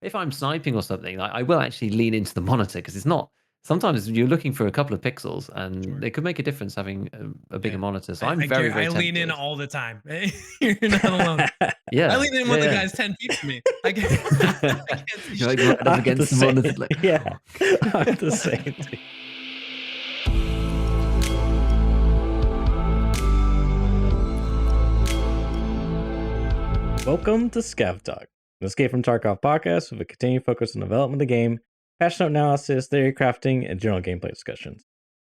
if I'm sniping or something, I will actually lean into the monitor because it's not. Sometimes you're looking for a couple of pixels, and Sure. it could make a difference having a bigger Yeah. monitor. So I I'm I very, gar very I lean in tempted. all the time. You're not alone. I Yeah, lean in when the yeah, guy's 10 feet from me. I can't yeah. I can't see You're like shit. right up I'm the against the same. monitor, like. Yeah, I'm the same. Too. Welcome to ScavTalk, an Escape from Tarkov podcast with a continued focus on development of the game, passionate analysis, theory crafting, and general gameplay discussions.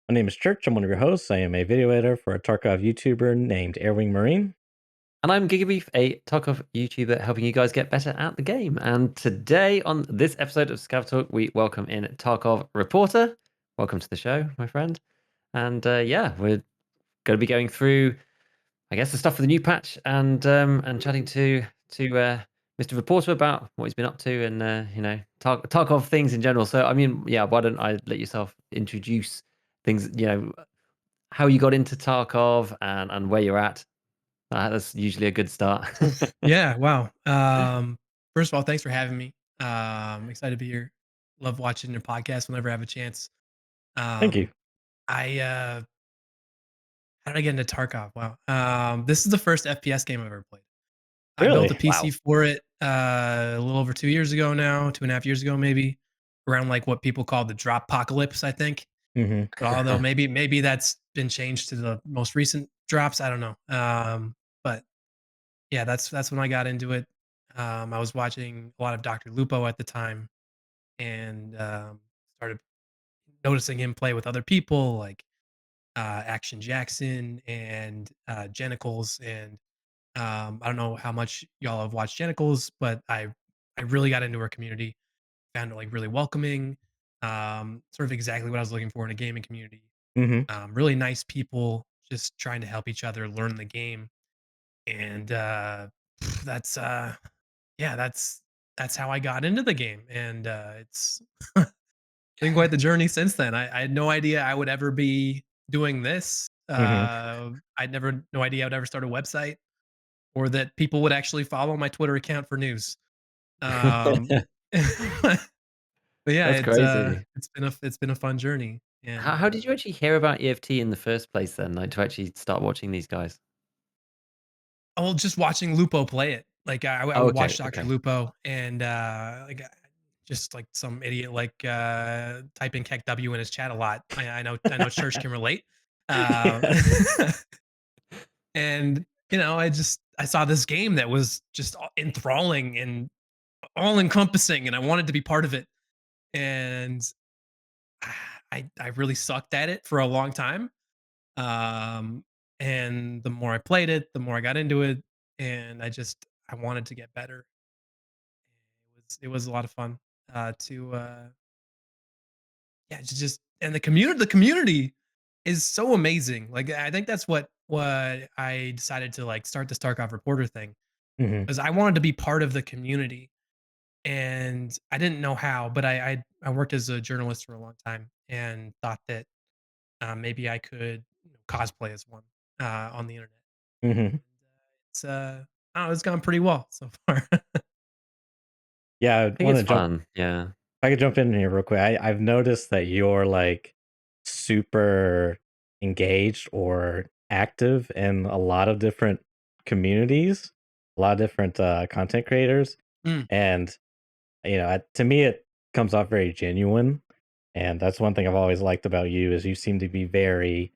My name is Church. I'm one of your hosts. I am a video editor for a Tarkov YouTuber named Airwing Marine. And I'm GigaBeef, a Tarkov YouTuber helping you guys get better at the game. And today on this episode of ScavTalk, we welcome in TarkovReporter. Welcome to the show, my friend. And yeah, we're going to be going through, I guess, the stuff for the new patch and chatting to Mr. Reporter about what he's been up to and Tarkov things in general. So I mean, yeah, why don't I let yourself introduce things, how you got into Tarkov and where you're at. That's usually a good start. Yeah, wow. First of all, thanks for having me. Excited to be here. Love watching your podcast whenever I have a chance. Thank you. Um, I how did I get into Tarkov? Wow. This is the first FPS game I've ever played. I built a Really? PC Wow. for it a little over 2 years ago now, 2.5 years ago maybe, around like what people call the drop apocalypse, I think. Hmm. Although maybe that's been changed to the most recent drops. I don't know. But yeah, that's when I got into it. I was watching a lot of Dr. Lupo at the time and started noticing him play with other people like Action Jackson and Genitals. And I don't know how much y'all have watched Genitals, but I really got into her community, found it like really welcoming, sort of exactly what I was looking for in a gaming community. Hmm. Really nice people, just trying to help each other learn the game, and that's yeah, that's how I got into the game, and it's been quite the journey since then. I had no idea I would ever be doing this. Hmm. I'd never no idea I would ever start a website or that people would actually follow my Twitter account for news. Um, but yeah, That's crazy. it's been a fun journey, How and how did you actually hear about EFT in the first place then, like, to actually start watching these guys? well, just watching Lupo play it. Like I Oh, would okay, watch Dr. okay. Lupo and just like some idiot like typing Keck W in his chat a lot. I know Church can relate. Uh, Yeah. and I saw this game that was just enthralling and all encompassing, and I wanted to be part of it. And I really sucked at it for a long time. Um, and the more I played it, the more I got into it, and I wanted to get better. It was a lot of fun to yeah, just and the community is so amazing. Like I think that's what I decided to like start the Starcraft reporter thing Hmm. because I wanted to be part of the community and I didn't know how, but I worked as a journalist for a long time and thought that maybe I could cosplay as one on the internet. Hmm. It's I don't know, it's gone pretty well so far. Yeah, I I think want it's to jump. fun, yeah. I could jump in here real quick. I've noticed that you're like super engaged or active in a lot of different communities, a lot of different content creators, Mm, and to me, it comes off very genuine. And that's one thing I've always liked about you is you seem to be very.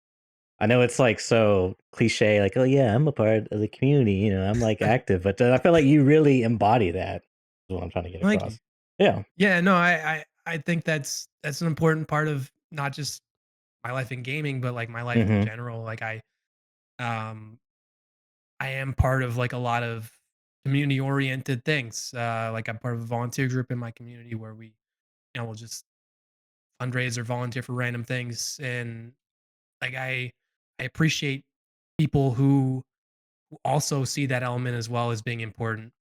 I know it's like so cliche, like, oh yeah, I'm a part of the community. I'm like active, but I feel like you really embody that. Is what I'm trying to get thank you. across. Yeah. Yeah, no, I think that's an important part of not just my life in gaming, but like my life in Hmm. general. Like um I am part of like a lot of community oriented things. Like I'm part of a volunteer group in my community where we'll just fundraise or volunteer for random things. And like I appreciate people who also see that element as well as being important.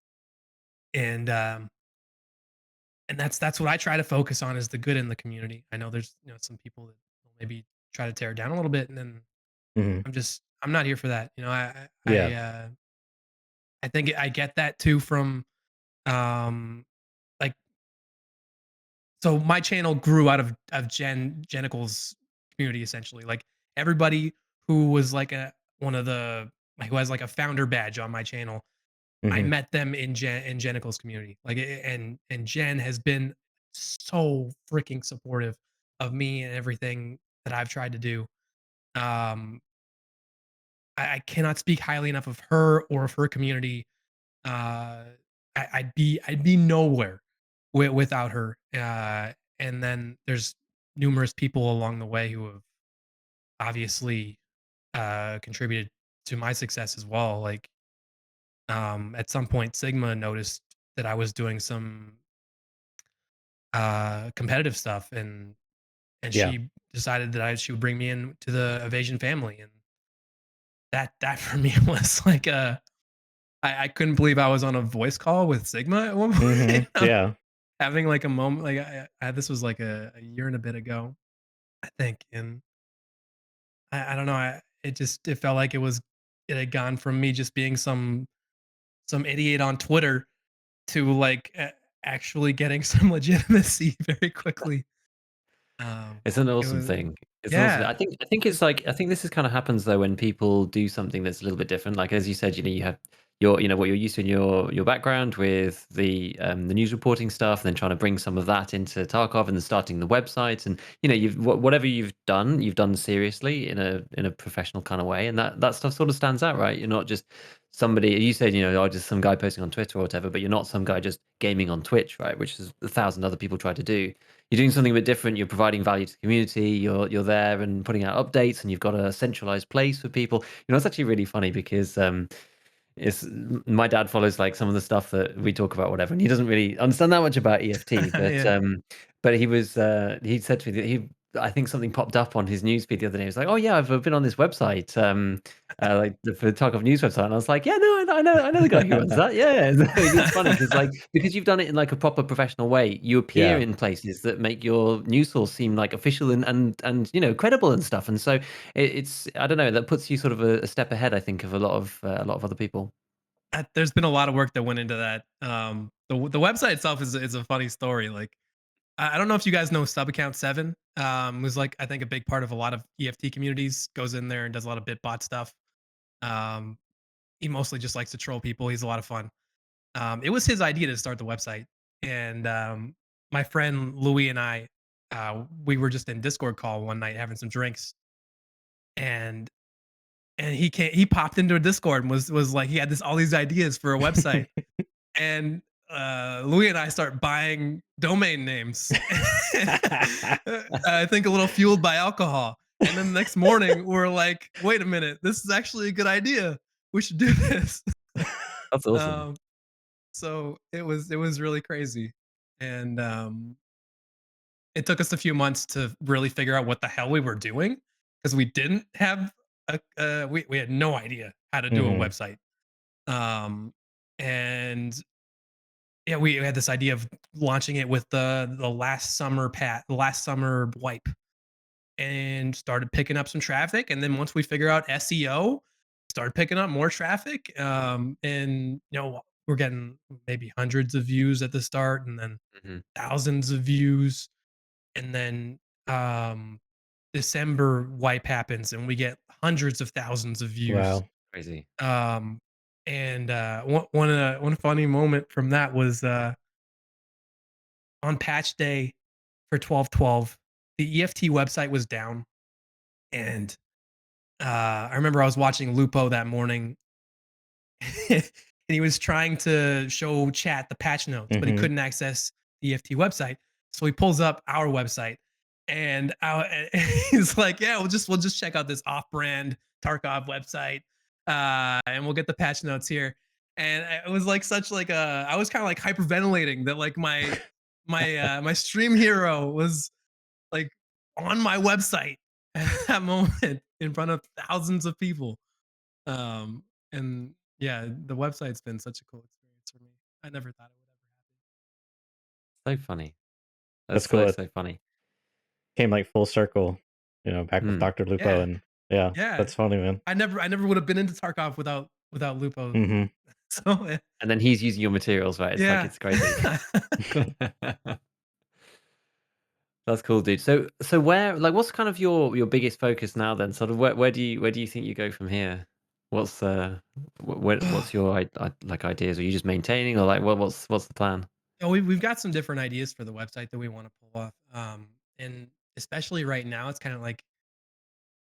And that's what I try to focus on is the good in the community. I know there's some people that will maybe try to tear it down a little bit, and then Hmm. I'm not here for that. Yeah. I think I get that too from um like so my channel grew out of Jenical's community essentially. Like everybody who was like one of the who has like a founder badge on my channel, I Mhm. met them in Jenical's community. Like and Jen has been so freaking supportive of me and everything that I've tried to do. Um, I cannot speak highly enough of her or of her community. Uh, I'd be nowhere without her. And then there's numerous people along the way who have obviously contributed to my success as well. Like at some point, Sigma noticed that I was doing some competitive stuff, and Yeah. she decided that she would bring me in to the Evasion family, and that for me was like I couldn't believe I was on a voice call with Sigma at one point. Mhm. Yeah. Having like a moment, like this was like a year and a bit ago, I think, and I don't know, it felt like it had gone from me just being some idiot on Twitter to like actually getting some legitimacy very quickly. It's an It awesome was thing. It's an awesome thing. yeah, I think it's like I think this is kind of happens though when people do something that's a little bit different. Like as you said, you have your what you're used to in your background with the news reporting stuff, and then trying to bring some of that into Tarkov and then starting the website, and you've whatever you've done seriously in a professional kind of way, and that stuff sort of stands out, right? You're not just somebody you said oh, just some guy posting on Twitter or whatever, but you're not some guy just gaming on Twitch, right? Which is 1,000 other people try to do. You're doing something a bit different. You're providing value to the community. You're there and putting out updates, and you've got a centralized place for people. It's actually really funny because it's my dad follows like some of the stuff that we talk about, whatever, and he doesn't really understand that much about EFT. yeah. But he said to me that I think something popped up on his newsfeed the other day. He was like, "Oh yeah, I've been on this website, like for the Tarkov news website," and I was like, "Yeah, no, I know the guy who runs that. Yeah." It's funny because you've done it in like a proper professional way. You appear Yeah. in places that make your news source seem like official and credible and stuff. And so it's I don't know, that puts you sort of a step ahead, I think, of a lot of other people. There's been a lot of work that went into that. The website itself is a funny story. Like I don't know if you guys know Sub Account 7. Who's like I think a big part of a lot of EFT communities. Goes in there and does a lot of Bitbot stuff. Um, he mostly just likes to troll people. He's a lot of fun. It was his idea to start the website, and my friend Louis and I, we were just in Discord call one night having some drinks, and he popped into a Discord and was like he had all these ideas for a website, and Louis and I start buying domain names. I think a little fueled by alcohol. And then the next morning, we're like, wait a minute, this is actually a good idea. We should do this. That's awesome. um, so it was really crazy. And it took us a few months to really figure out what the hell we were doing because we didn't have we had no idea how to do a Mhm. website. Um, and yeah, we had this idea of launching it with the last summer wipe, and started picking up some traffic. And then once we figure out SEO, started picking up more traffic. And we're getting maybe hundreds of views at the start, and then Mhm. thousands of views, and then um, December wipe happens, and we get hundreds of thousands of views. Wow. Crazy. Um, and one funny moment from that was on patch day for 12.12, the EFT website was down, and I remember I was watching Lupo that morning, and he was trying to show chat the patch notes, but he Mhm. couldn't access the EFT website. So he pulls up our website, and he's like, "Yeah, we'll just check out this off-brand Tarkov website, and we'll get the patch notes here." And it was like such like a I was kind of like hyperventilating that like my stream hero was like on my website at that moment in front of thousands of people. And yeah, the website's been such a cool experience for me. I never thought it would ever So funny. That's That's cool. It so funny. came like full circle, back with Mm. Dr. Lupo, happen. and yeah, Yeah, yeah. that's funny, man. I never would have been into Tarkov without Lupo. Mhm. So And then he's using your materials, right? It's like yeah. it's crazy. That's cool, dude. So where, like, what's kind of your biggest focus now then? Sort of where do you think you go from here? What's what's your like ideas? Are you just maintaining, or like what's the plan? Oh, we've got some different ideas for the website that we want to pull off. And especially right now, it's kind of like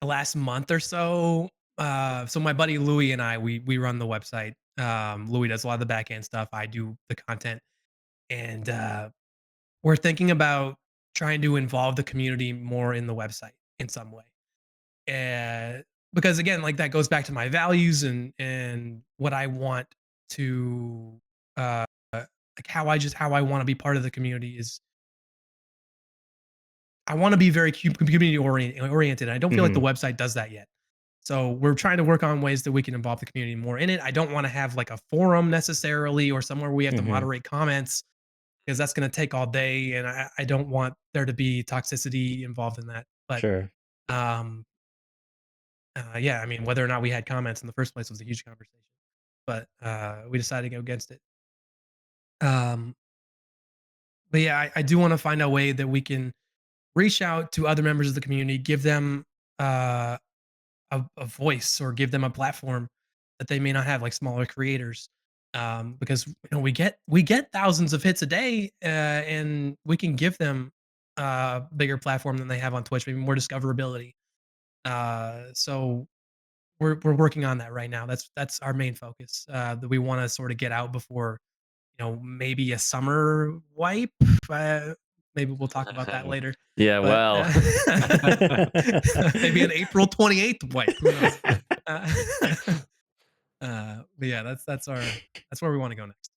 the last month or so. So my buddy Louis and I, we run the website. Louis does a lot of the back end stuff. I do the content, and we're thinking about trying to involve the community more in the website in some way. And because again, like that goes back to my values and what I want to like how I want to be part of the community is I want to be very community oriented. I don't feel like the Hmm. website does that yet. So we're trying to work on ways that we can involve the community more in it. I don't want to have like a forum necessarily or somewhere we have to Hmm. moderate comments because that's going to take all day, and I don't want there to be toxicity involved in that. But Sure. um, yeah, I mean, whether or not we had comments in the first place was a huge conversation, but we decided to go against it. Um, but yeah, I do want to find a way that we can reach out to other members of the community, give them uh, a voice or give them a platform that they may not have, like smaller creators. Because we get thousands of hits a day, and we can give them a bigger platform than they have on Twitch, maybe more discoverability. So we're working on that right now. That's our main focus, that we want to sort of get out before maybe a summer wipe. Uh, Maybe we'll talk about that later. Yeah, But well. maybe an April 28th wipe. Who knows? Uh, but yeah, that's where we want to go next.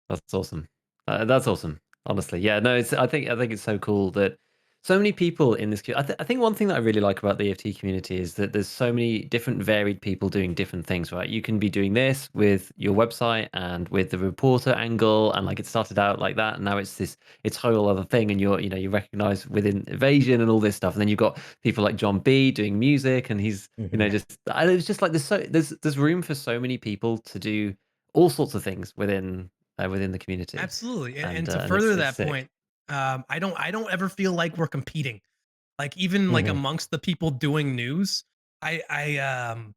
That's awesome. That's awesome. Honestly, yeah. No, I think it's so cool that so many people in this. I think one thing that I really like about the EFT community is that there's so many different varied people doing different things. Right? You can be doing this with your website and with the reporter angle, and like it started out like that, and now it's whole other thing, and you recognize within evasion and all this stuff, and then you've got people like John B doing music, and he's Hmm. just it's just like there's room for so many people to do all sorts of things within the community, Absolutely, and and to and it's further it's that sick. point, I don't ever feel like we're competing. Like even like Hmm. amongst the people doing news, I I um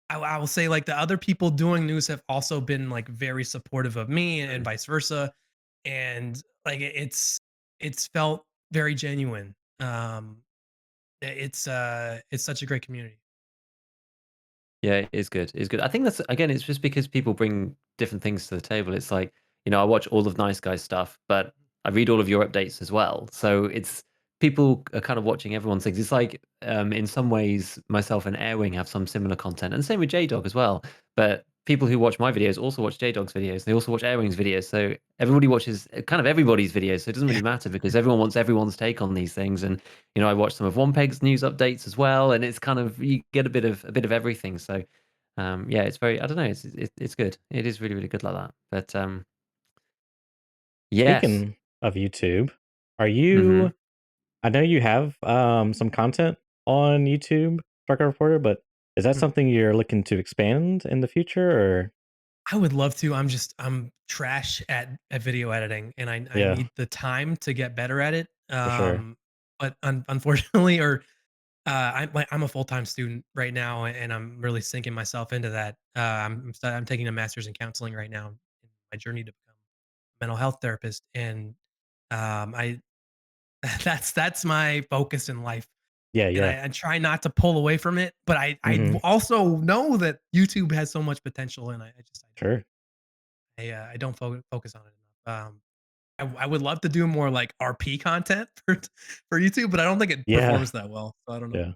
I will say like the other people doing news have also been like very supportive of me and Mm. vice versa, and like it's felt very genuine. It's such a great community. Yeah, it is good. It's good. I think that's again, it's just because people bring different things to the table. It's like, I watch all of Nice Guy's stuff, but I read all of your updates as well. So it's people are kind of watching everyone's things. It's like in some ways myself and Airwing have some similar content, and same with JDog as well. But people who watch my videos also watch JDog's videos. They also watch Airwing's videos. So everybody watches kind of everybody's videos. So it doesn't Yeah, really matter because everyone wants everyone's take on these things. And I watch some of One Peg's news updates as well, and it's kind of you get a bit of everything. So, yeah, it's very I don't know, it's good. It is really really good like that. But yes, Speaking of YouTube, are hmm you? I know you have some content on YouTube, Tarkov Reporter, but is that mhm. something you're looking to expand in the future, or I would love to. I'm trash at video editing, and I yeah, need the time to get better at it. for sure. But unfortunately, or I'm a full time student right now, and I'm really sinking myself into that. I'm taking a master's in counseling right now in my journey to become a mental health therapist, and I that's my focus in life, Yeah, and yeah. I try not to pull away from it. But I Hmm. also know that YouTube has so much potential, and Sure. I don't focus on it enough. I would love to do more like RP content for YouTube, but I don't think it Yeah, performs that well. So I don't know.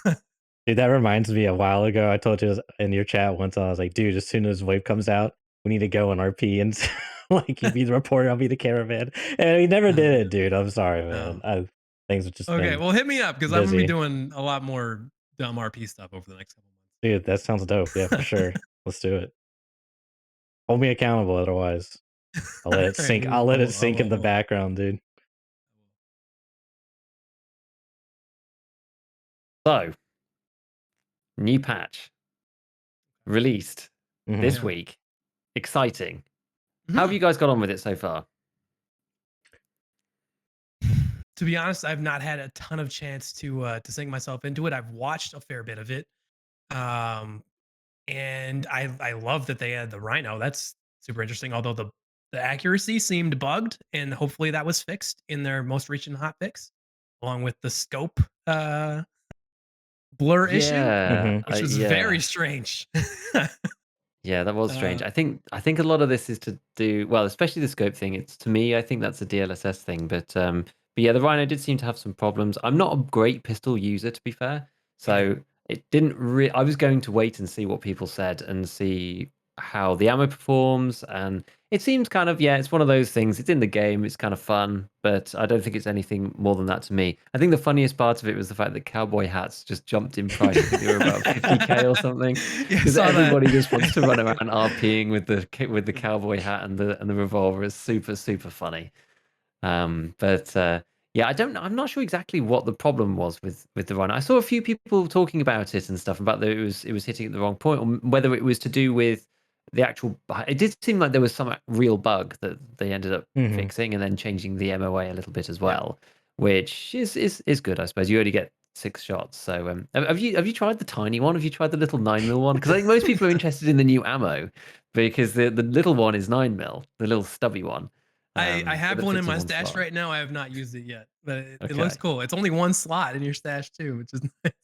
yeah. Dude, that reminds me a while ago. I told you in your chat once. I was like, dude, as soon as Wave comes out, we need to go on RP and like you be the reporter, I'll be the cameraman. And we never Oh did man. it, dude. I'm sorry, man. Oh. Things have just Okay. been Well, hit me up because I'm gonna be busy. doing a lot more dumb RP stuff over the next couple Dude, that sounds dope. Yeah, for sure. Let's do it. Hold me accountable, otherwise I'll let months. it All right. sink. I'll let it I sink will. in the background, dude. so new patch released Hmm. this Yeah. week. Exciting. How have Mhm. you guys got on with it so far? to be honest, I've not had a ton of chance to sink myself into it. I've watched a fair bit of it. Um, and I love that they had the Rhino. That's super interesting. Although the accuracy seemed bugged, and hopefully that was fixed in their most recent hot fix, along with the scope blur issue, Yeah, Mhm. which was very yeah. strange. Yeah, that was strange. uh, I think a lot of this is to do well, especially the scope thing. It's to me, I think that's a DLSS thing. But yeah, the Rhino did seem to have some problems. I'm not a great pistol user, to be fair, mhm, so it didn't. I was going to wait and see what people said and see how the ammo performs, and it seems kind of, yeah, it's one of those things. It's in the game, it's kind of fun, but I don't think it's anything more than that to me. I think the funniest part of it was the fact that cowboy hats just jumped in price. I think they were about 50K or something yeah, I because saw that. everybody just wants to run around RPing with the cowboy hat and the revolver. Is super super funny. But yeah, I don't know. I'm not sure exactly what the problem was with the run. I saw a few people talking about it and stuff about that it was hitting at the wrong point, or whether it was to do with the actual. It did seem like there was some real bug that they ended up Mhm. fixing and then changing the MOA a little bit as Yeah. well, which is good, I suppose. You only get 6 shots. So have you tried the tiny one? Have you tried the little 9mm one? Because I think most people are interested in the new ammo because the little one is 9mm, the little stubby one. I have That one in fits in my one stash slot. right now. I have not used it yet, but it looks Okay. cool. It's only one slot in your stash too, which is nice.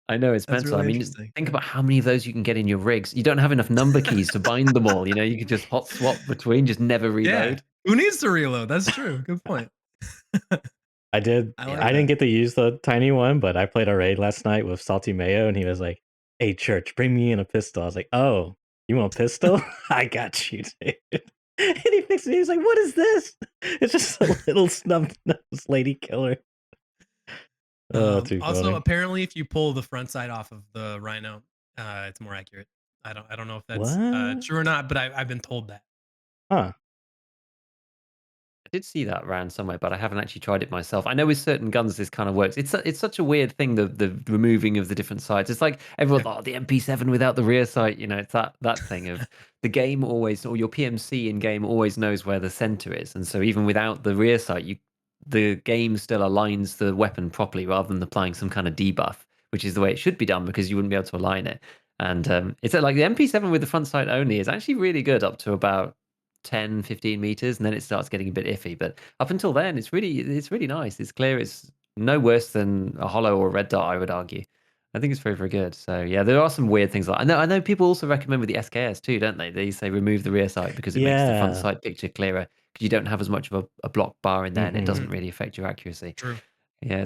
I know it's That's mental. I really mean, interesting. think Yeah. about how many of those you can get in your rigs. You don't have enough number keys to bind them all. You could just hot swap between, just never Yeah. reload. Who needs to reload? That's true. Good point. I did. I Yeah. like I didn't that. get to use the tiny one, but I played a raid last night with Salty Mayo, and he was like, "Hey, Church, bring me in a pistol." I was like, "Oh, you want a pistol? I got you, dude." And he fixed it. He's like, "What is this?" It's just a little snub nosed lady killer. Oh, too Also, funny. apparently, if you pull the front side off of the Rhino, it's more accurate. I don't know if that's What? true or not, but I've been told that. Huh? I did see that around somewhere, but I haven't actually tried it myself. I know with certain guns this kind of works. It's such a weird thing, the removing of the different sides. It's like everyone's Yeah. like, oh, the MP7 without the rear sight. It's that thing of the game always, or your PMC in game always knows where the center is, and so even without the rear sight, the game still aligns the weapon properly rather than applying some kind of debuff, which is the way it should be done because you wouldn't be able to align it. And it's like the MP7 with the front sight only is actually really good up to about 10, 15 meters, and then it starts getting a bit iffy. But up until then, it's really nice. It's clear. It's no worse than a hollow or a red dot, I would argue. I think it's very, very good. So yeah, there are some weird things like I know people also recommend with the SKS too, don't they? They say remove the rear sight because it makes the front Yeah. sight picture clearer because you don't have as much of a block bar in there, and it Mhm. doesn't Mhm. really affect your accuracy. True. Yeah,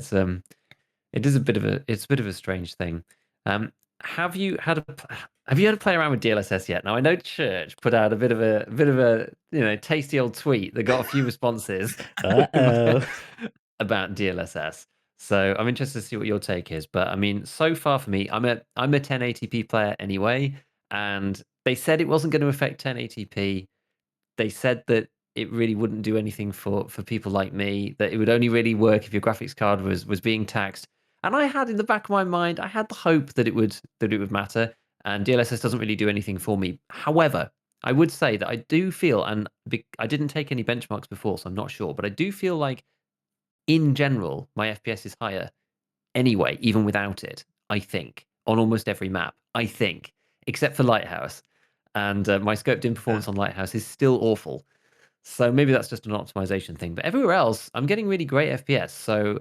it is a bit of a strange thing. Um, have you had to play around with DLSS yet? Now I know Church put out a bit of a tasty old tweet that got a few responses Uh-oh. about DLSS. So I'm interested to see what your take is. But I mean, so far for me, I'm a 1080p player anyway, and they said it wasn't going to affect 1080p. They said that it really wouldn't do anything for people like me, that it would only really work if your graphics card was being taxed. And I had in the back of my mind, I had the hope that it would matter. And DLSS doesn't really do anything for me. However, I would say that I do feel, and I didn't take any benchmarks before, so I'm not sure, but I do feel like in general, my FPS is higher anyway, even without it, I think, on almost every map, I think, except for Lighthouse. And my scoped in Yeah. performance on Lighthouse is still awful. So maybe that's just an optimization thing. But everywhere else, I'm getting really great FPS. So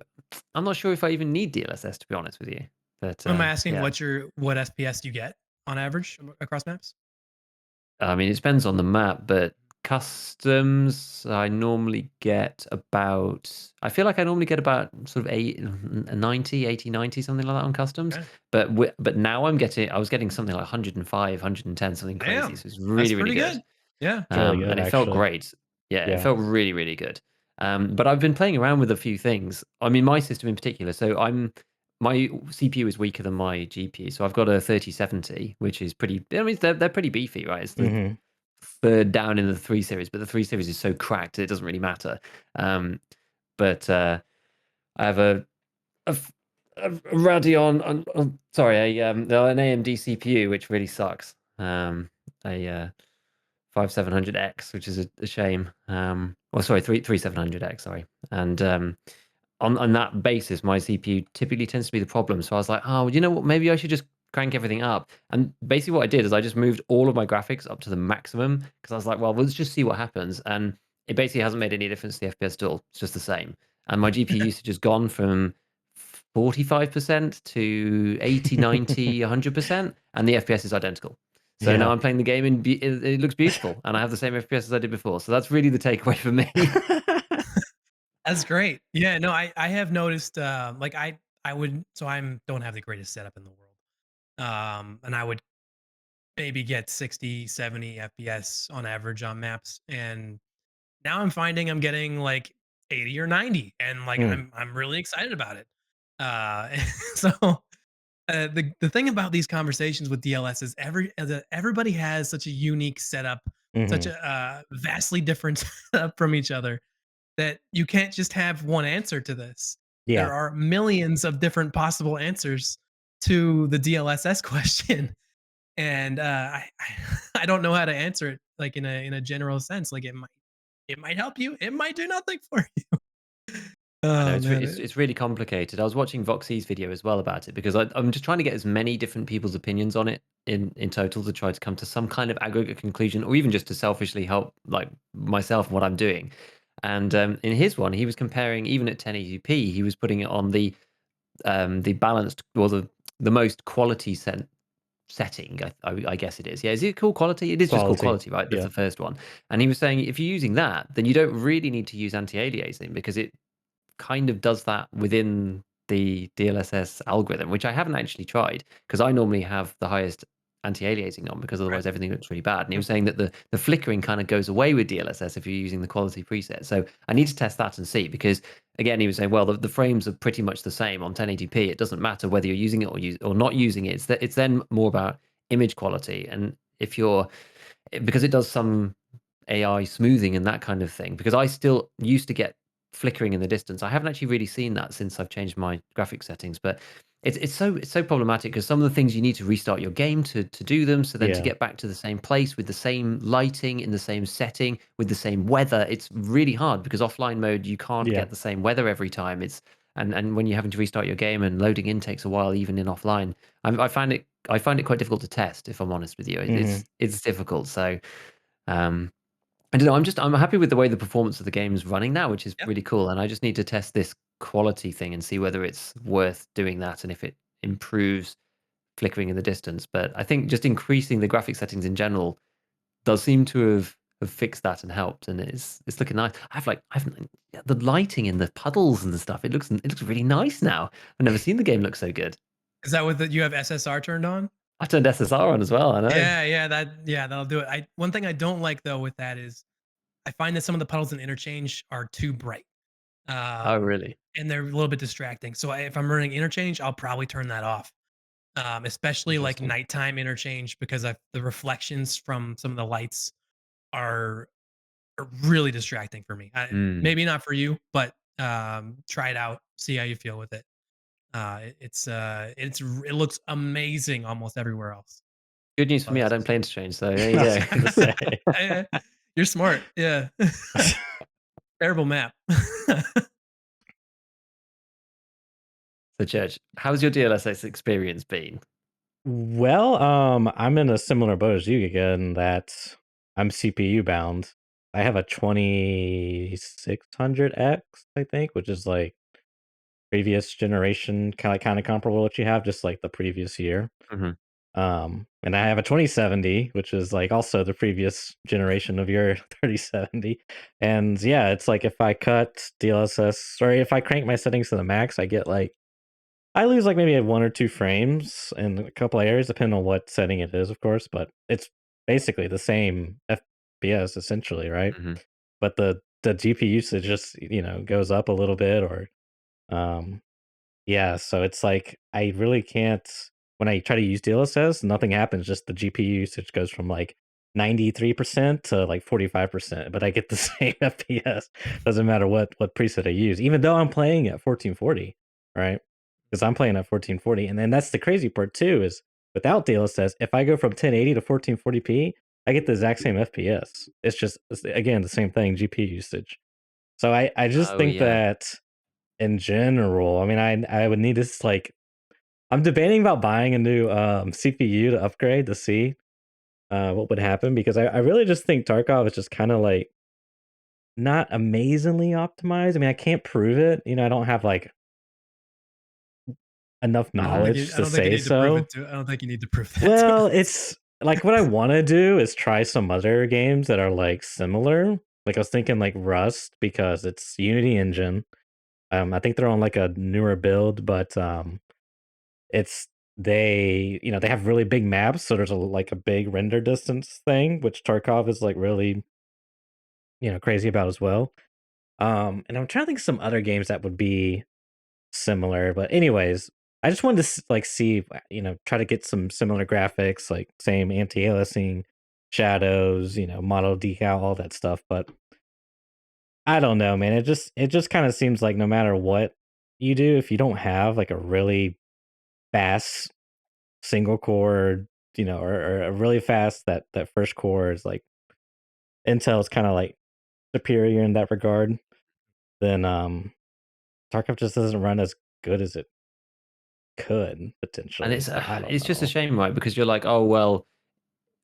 I'm not sure if I even need DLSS, to be honest with you. But Am I asking yeah, what FPS you get on average across maps? I mean, it depends on the map, but customs, I normally get about, I feel like I normally get about sort of 90, 80, 90, something like that on customs. Okay. But now I was getting something like 105, 110, something crazy. Damn. So it's That's really, really pretty good. good. Yeah. It's really And good, it felt actually. great. Yeah, it Yeah. felt really, really good. But I've been playing around with a few things. I mean, my system in particular. So my CPU is weaker than my GPU. So I've got a 3070, which is pretty. I mean, they're pretty beefy, right? It's the Mhm. third down in the 3 Series, but the 3 Series is so cracked it doesn't really matter. Um, but I have a Radeon, sorry, an AMD CPU, which really sucks. A 5700X, which is a shame. Well, sorry, 3700X, sorry. And on that basis, my CPU typically tends to be the problem. So I was like, oh, you know what? Maybe I should just crank everything up. And basically, what I did is I just moved all of my graphics up to the maximum because I was like, well, let's just see what happens. And it basically hasn't made any difference to the FPS at all. It's just the same. And my GPU usage has gone from 45% to 80, 90, 100%, and the FPS is identical. So now I'm playing the game and it looks beautiful, and I have the same FPS as I did before. So that's really the takeaway for me. That's great. Yeah, no, I have noticed, like I would, so I'm don't have the greatest setup in the world. And I would maybe get 60, 70 FPS on average on maps. And now I'm finding I'm getting like 80 or 90. And like Mm, I'm really excited about it. So the thing about these conversations with DLS is everybody has such a unique setup, such mhm. a vastly different setup from each other that you can't just have one answer to this. Yeah. There are millions of different possible answers to the DLSS question, and I don't know how to answer it like in a general sense. Like it might help you, it might do nothing for you. I know Oh it's man, it's really complicated. I was watching Voxy's video as well about it because I'm just trying to get as many different people's opinions on it in total to try to come to some kind of aggregate conclusion, or even just to selfishly help like myself and what I'm doing. And in his one, he was comparing even at 1080p, he was putting it on the balanced or the most quality setting. I guess it is. Yeah, is it called quality? It is just called Quality. quality, right? That's Yeah. the first one. And he was saying if you're using that, then you don't really need to use anti-aliasing because it kind of does that within the DLSS algorithm, which I haven't actually tried because I normally have the highest anti-aliasing on because right. otherwise everything looks really bad. And he was saying that the flickering kind of goes away with DLSS if you're using the quality preset. So I need to test that and see because again, he was saying, well, the frames are pretty much the same on 1080p. It doesn't matter whether you're using it or not using it. It's then more about image quality. And if you're because it does some AI smoothing and that kind of thing. Because I still used to get flickering in the distance. I haven't actually really seen that since I've changed my graphic settings, but it's so problematic because some of the things you need to restart your game to do them. So then to Yeah. get back to the same place with the same lighting in the same setting with the same weather, it's really hard because offline mode you can't Yeah. get the same weather every time. It's and when you're having to restart your game and loading in takes a while, even in offline. I find it quite difficult to test, if I'm honest with you. Mhm. It's difficult. So um, I don't know. I'm happy with the way the performance of the game is running now, which is Yep. really cool. And I just need to test this quality thing and see whether it's worth doing that and if it improves flickering in the distance. But I think just increasing the graphic settings in general does seem to have fixed that and helped, and it's looking nice. I've the lighting in the puddles and the stuff. It looks really nice now. I've never seen the game look so good. Is that what you have SSR turned on? I turned SSR on as well. I know. Yeah, that'll do it. I one thing I don't like though with that is I find that some of the puddles in interchange are too bright. Oh, Um, really? and they're a little bit distracting. So if I'm running interchange, I'll probably turn that off. Especially like Interesting. nighttime interchange because the reflections from some of the lights are are really distracting for me. Mm. Maybe not for you, but try it out, see how you feel with it. It looks amazing almost everywhere else. Good news for Love me. I don't SSR. play interchange, so there you I was go. gonna say. Eh, you're smart. Yeah. Terrible map. So, Church, how's your DLSS experience been? Well, I'm in a similar boat as you again that I'm CPU bound. I have a 2600X, I think, which is like previous generation, kind of comparable to what you have, just like the previous year. Mhm. And I have a 2070, which is like also the previous generation of your 3070. And yeah, it's like if I cut DLSS or if I crank my settings to the max, I get like I lose like maybe 1 or 2 frames in a couple of areas, depending on what setting it is, of course. But it's basically the same FPS essentially, right? Mhm. But the GPU usage just goes up a little bit, or um, yeah, so it's like I really can't when I try to use DLSS, nothing happens, just the GPU usage goes from like 93% to like 45%, but I get the same FPS. Doesn't matter what preset I use, even though I'm playing at 1440, right? Because I'm playing at 1440. And then that's the crazy part too, is without DLSS, if I go from 1080 to 1440p, I get the exact same FPS. It's just again the same thing, GPU usage. So I just Oh, think yeah. that in general, I mean, I would need this like I'm debating about buying a new CPU to upgrade to see what would happen because I really just think Tarkov is just kind of like not amazingly optimized. I mean, I can't prove it. You know, I don't have like enough knowledge I to don't think you say need to prove so. it to. I don't think you need to prove that to Well, us. it's like what I want to do is try some other games that are like similar. Like I was thinking like Rust because it's Unity engine. I think they're on like a newer build, but it's they have really big maps, so there's like a big render distance thing, which Tarkov is like really crazy about as well. And I'm trying to think of some other games that would be similar, but anyways, I just wanted to like see, try to get some similar graphics, like same anti-aliasing, shadows, model decal, all that stuff. But I don't know, man. It just kind of seems like no matter what you do, if you don't have like a really fast single core, or a really fast that first core is like Intel's kind of like superior in that regard, then Tarkov just doesn't run as good as it could And potentially. it's So I don't it's just a know. shame, right? Because you're like, oh well,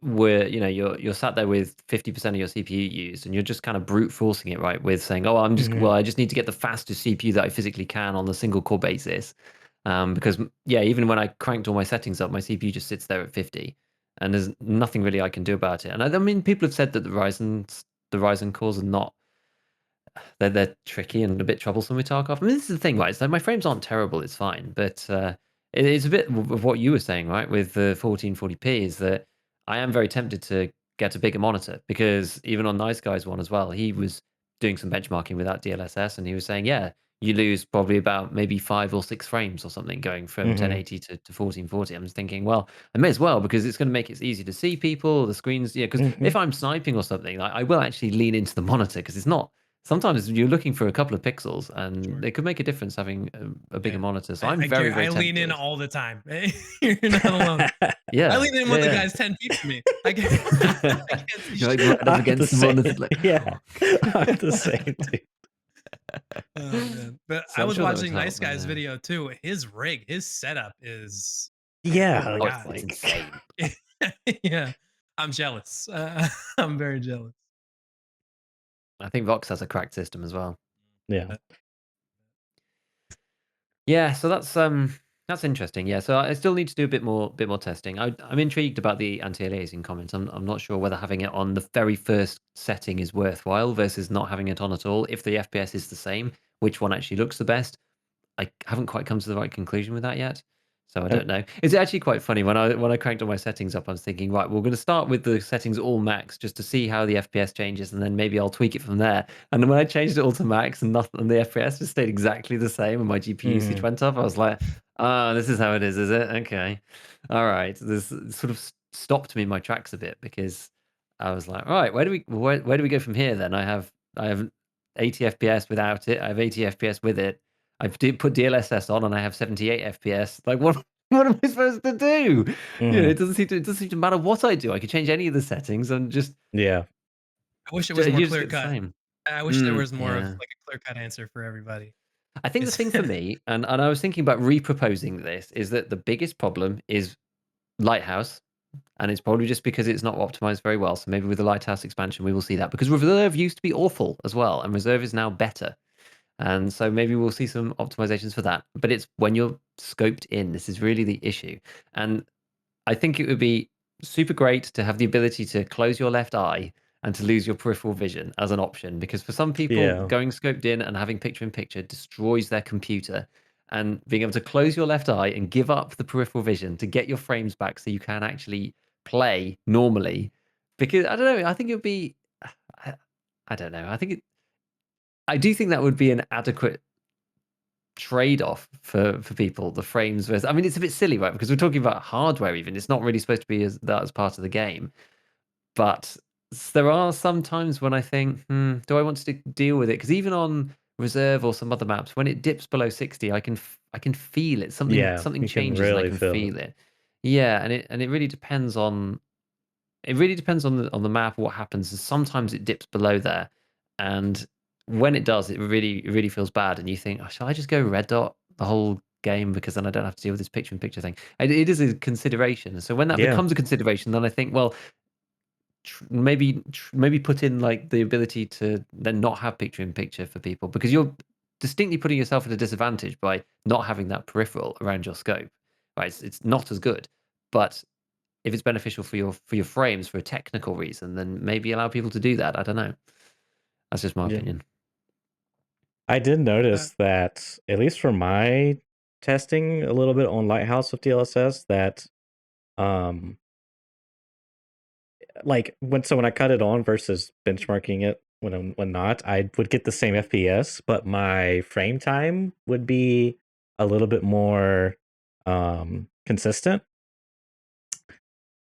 you're sat there with 50% of your CPU used, and you're just kind of brute forcing it, right? With saying, oh, Mhm. I just need to get the fastest CPU that I physically can on the single core basis. Because yeah, even when I cranked all my settings up, my CPU just sits there at 50, and there's nothing really I can do about it. And I mean, people have said that the Ryzen cores are not they're tricky and a bit troublesome with Tarkov. I mean, this is the thing, right? It's like my frames aren't terrible; it's fine, but it's a bit of what you were saying, right? With the 1440p, is that I am very tempted to get a bigger monitor because even on Nice Guy's one as well, he was doing some benchmarking without DLSS, and he was saying, yeah, you lose probably about maybe 5 or 6 frames or something going from Mhm. 1080 to 1440. I'm just thinking, well, I may as well because it's going to make it easy to see people, the screens, yeah. Because Mhm. if I'm sniping or something, I will actually lean into the monitor because it's not sometimes you're looking for a couple of pixels and Sure. it could make a difference having a bigger Yeah. monitor. So I, I'm I, very, gar- very I lean in tempted. all the time. You're not alone. I Yeah, lean in when the yeah, guy's 10 feet from me. I can't, yeah. I can't see You're like shit. right up I'm the against the same. monitor, like, Yeah, oh. I'm the same, dude. Oh man. But So I I'm was sure that would watching help. Nice But Guy's video too. His setup is, oh Yeah, my oh, it's god. it's like insane. Yeah. I'm jealous. I'm very jealous. I think Vox has a cracked system as well. yeah. Yeah, so that's interesting. Yeah, so I still need to do a bit more testing. I'm intrigued about the anti-aliasing comment. I'm not sure whether having it on the very first setting is worthwhile versus not having it on at all. If the FPS is the same, which one actually looks the best? I haven't quite come to the right conclusion with that yet. So I Oh, don't know. It's actually quite funny when I cranked all my settings up. I was thinking, right, we're going to start with the settings all max just to see how the FPS changes, and then maybe I'll tweak it from there. And then when I changed it all to max and nothing, and the FPS just stayed exactly the same, and my GPU usage mhm. went up, I was like, ah, this is how it is it? Okay, all right. This sort of stopped me in my tracks a bit because I was like, all right, where do we go from here? Then I have 80 FPS without it. I have 80 FPS with it. I've put DLSS on and I have 78 FPS. Like, what am I supposed to do? Mhm. It doesn't seem to matter what I do. I could change any of the settings and just Yeah. I wish it was more you just clear get the cut. same. I wish there was more of Yeah. like a clear cut answer for everybody. I think the It's thing for me, and I was thinking about reproposing this, is that the biggest problem is Lighthouse. And it's probably just because it's not optimized very well. So maybe with the Lighthouse expansion, we will see that. Because Reserve used to be awful as well, and Reserve is now better. And so maybe we'll see some optimizations for that. But it's when you're scoped in, this is really the issue. And I think it would be super great to have the ability to close your left eye and to lose your peripheral vision as an option. Because for some people, Yeah. going scoped in and having picture in picture destroys their computer. And being able to close your left eye and give up the peripheral vision to get your frames back so you can actually play normally. Because I don't know, I think it would be, I, I don't know, I do think that would be an adequate trade-off for people, the frames versus, I mean, it's a bit silly, right? Because we're talking about hardware even. It's not really supposed to be as part of the game. But there are some times when I think, do I want to deal with it? Because even on Reserve or some other maps, when it dips below 60, I can feel it. Yeah. Something You can changes and I really can feel it. feel it. Yeah, and it really depends on on the map what happens. And sometimes it dips below there. And when it does, it really feels bad, and you think, oh, shall I just go red dot the whole game because then I don't have to deal with this picture-in-picture thing. And it is a consideration. So when that Yeah. becomes a consideration, then I think, well, maybe put in like the ability to then not have picture-in-picture for people, because you're distinctly putting yourself at a disadvantage by not having that peripheral around your scope. Right? It's not as good, but if it's beneficial for your frames for a technical reason, then maybe allow people to do that. I don't know. That's just my Yeah. opinion. I did notice that, at least for my testing a little bit on Lighthouse with DLSS, that like when I cut it on versus benchmarking it when not, I would get the same FPS, but my frame time would be a little bit more consistent.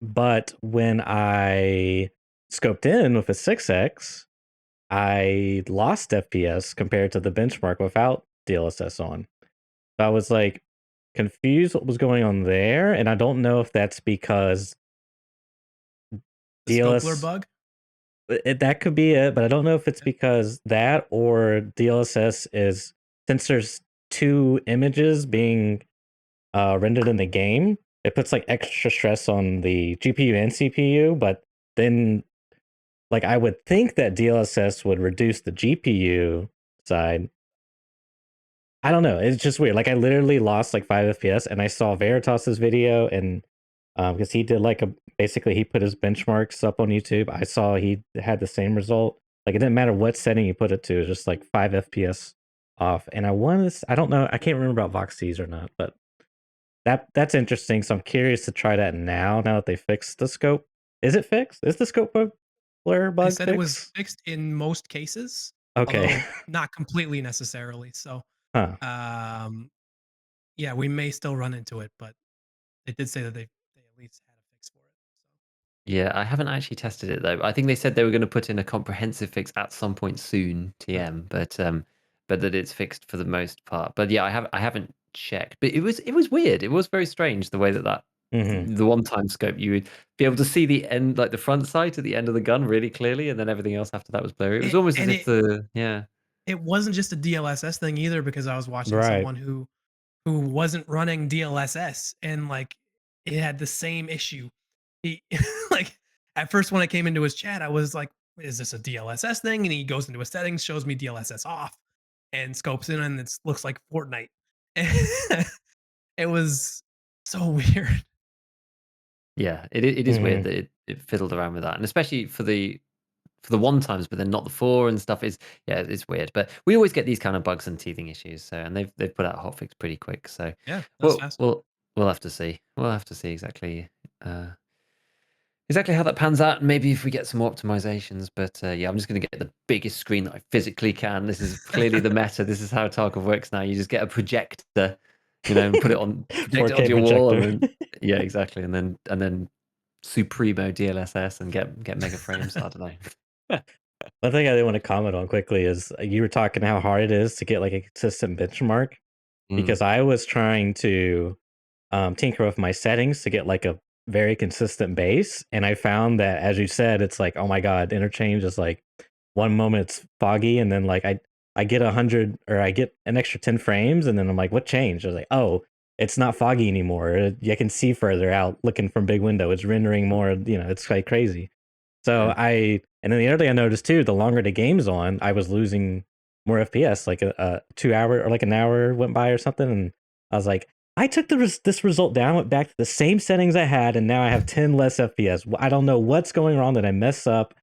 But when I scoped in with a 6x, I lost FPS compared to the benchmark without DLSS on. So I was like confused what was going on there, and I don't know if that's because The scope blur bug? that could be it, but I don't know if it's because that or DLSS is, since there's two images being rendered in the game, it puts like extra stress on the GPU and CPU, but then like I would think that DLSS would reduce the GPU side. I don't know. It's just weird. Like I literally lost like 5 FPS, and I saw Veritas's video, and because he did like basically he put his benchmarks up on YouTube. I saw he had the same result. Like it didn't matter what setting you put it to, it was just like 5 FPS off. And I don't know, I can't remember about Voxes or not, but that's interesting. So I'm curious to try that now that they fixed the scope. Is it fixed? Is the scope blur bug They said fixed? it was fixed in most cases. Okay. Although not completely necessarily. So Huh. yeah, we may still run into it, but they did say that they at least had a fix for it. So. Yeah, I haven't actually tested it though. I think they said they were going to put in a comprehensive fix at some point soon, TM, but that it's fixed for the most part. But yeah, I haven't checked. But it was weird. It was very strange the way that the one-time scope, you would be able to see the end, like the front sight at the end of the gun really clearly, and then everything else after that was blurry. It was almost as if it wasn't just a DLSS thing either, because I was watching Right. someone who wasn't running DLSS, and like it had the same issue. He like at first when I came into his chat, I was like, is this a DLSS thing? And he goes into his settings, shows me DLSS off, and scopes in, and it looks like Fortnite. It was so weird. Yeah, it is weird that it fiddled around with that, and especially for the one times, but then not the four and stuff is, yeah, it's weird. But we always get these kind of bugs and teething issues. So, and they've put out a hotfix pretty quick. So Yeah, that's fast. we'll have to see. We'll have to see exactly how that pans out. Maybe if we get some more optimizations. But yeah, I'm just going to get the biggest screen that I physically can. This is clearly the meta. This is how Tarkov works now. You just get a projector, and put it on, project it onto your wall, and then, yeah, exactly, and then Supremo DLSS and get mega frames. I don't know. One thing I did want to comment on quickly is you were talking how hard it is to get like a consistent benchmark, because I was trying to tinker with my settings to get like a very consistent base, and I found that, as you said, it's like, oh my god, interchange is like one moment it's foggy, and then like I get 100 or I get an extra 10 frames, and then I'm like, what changed? I was like, oh, it's not foggy anymore. I can see further out looking from big window. It's rendering more, it's like crazy. So and then the other thing I noticed too, the longer the game's on, I was losing more FPS, like a 2 hour or like an hour went by or something. And I was like, I took this result down, went back to the same settings I had, and now I have 10 less FPS. I don't know what's going wrong, that I mess up.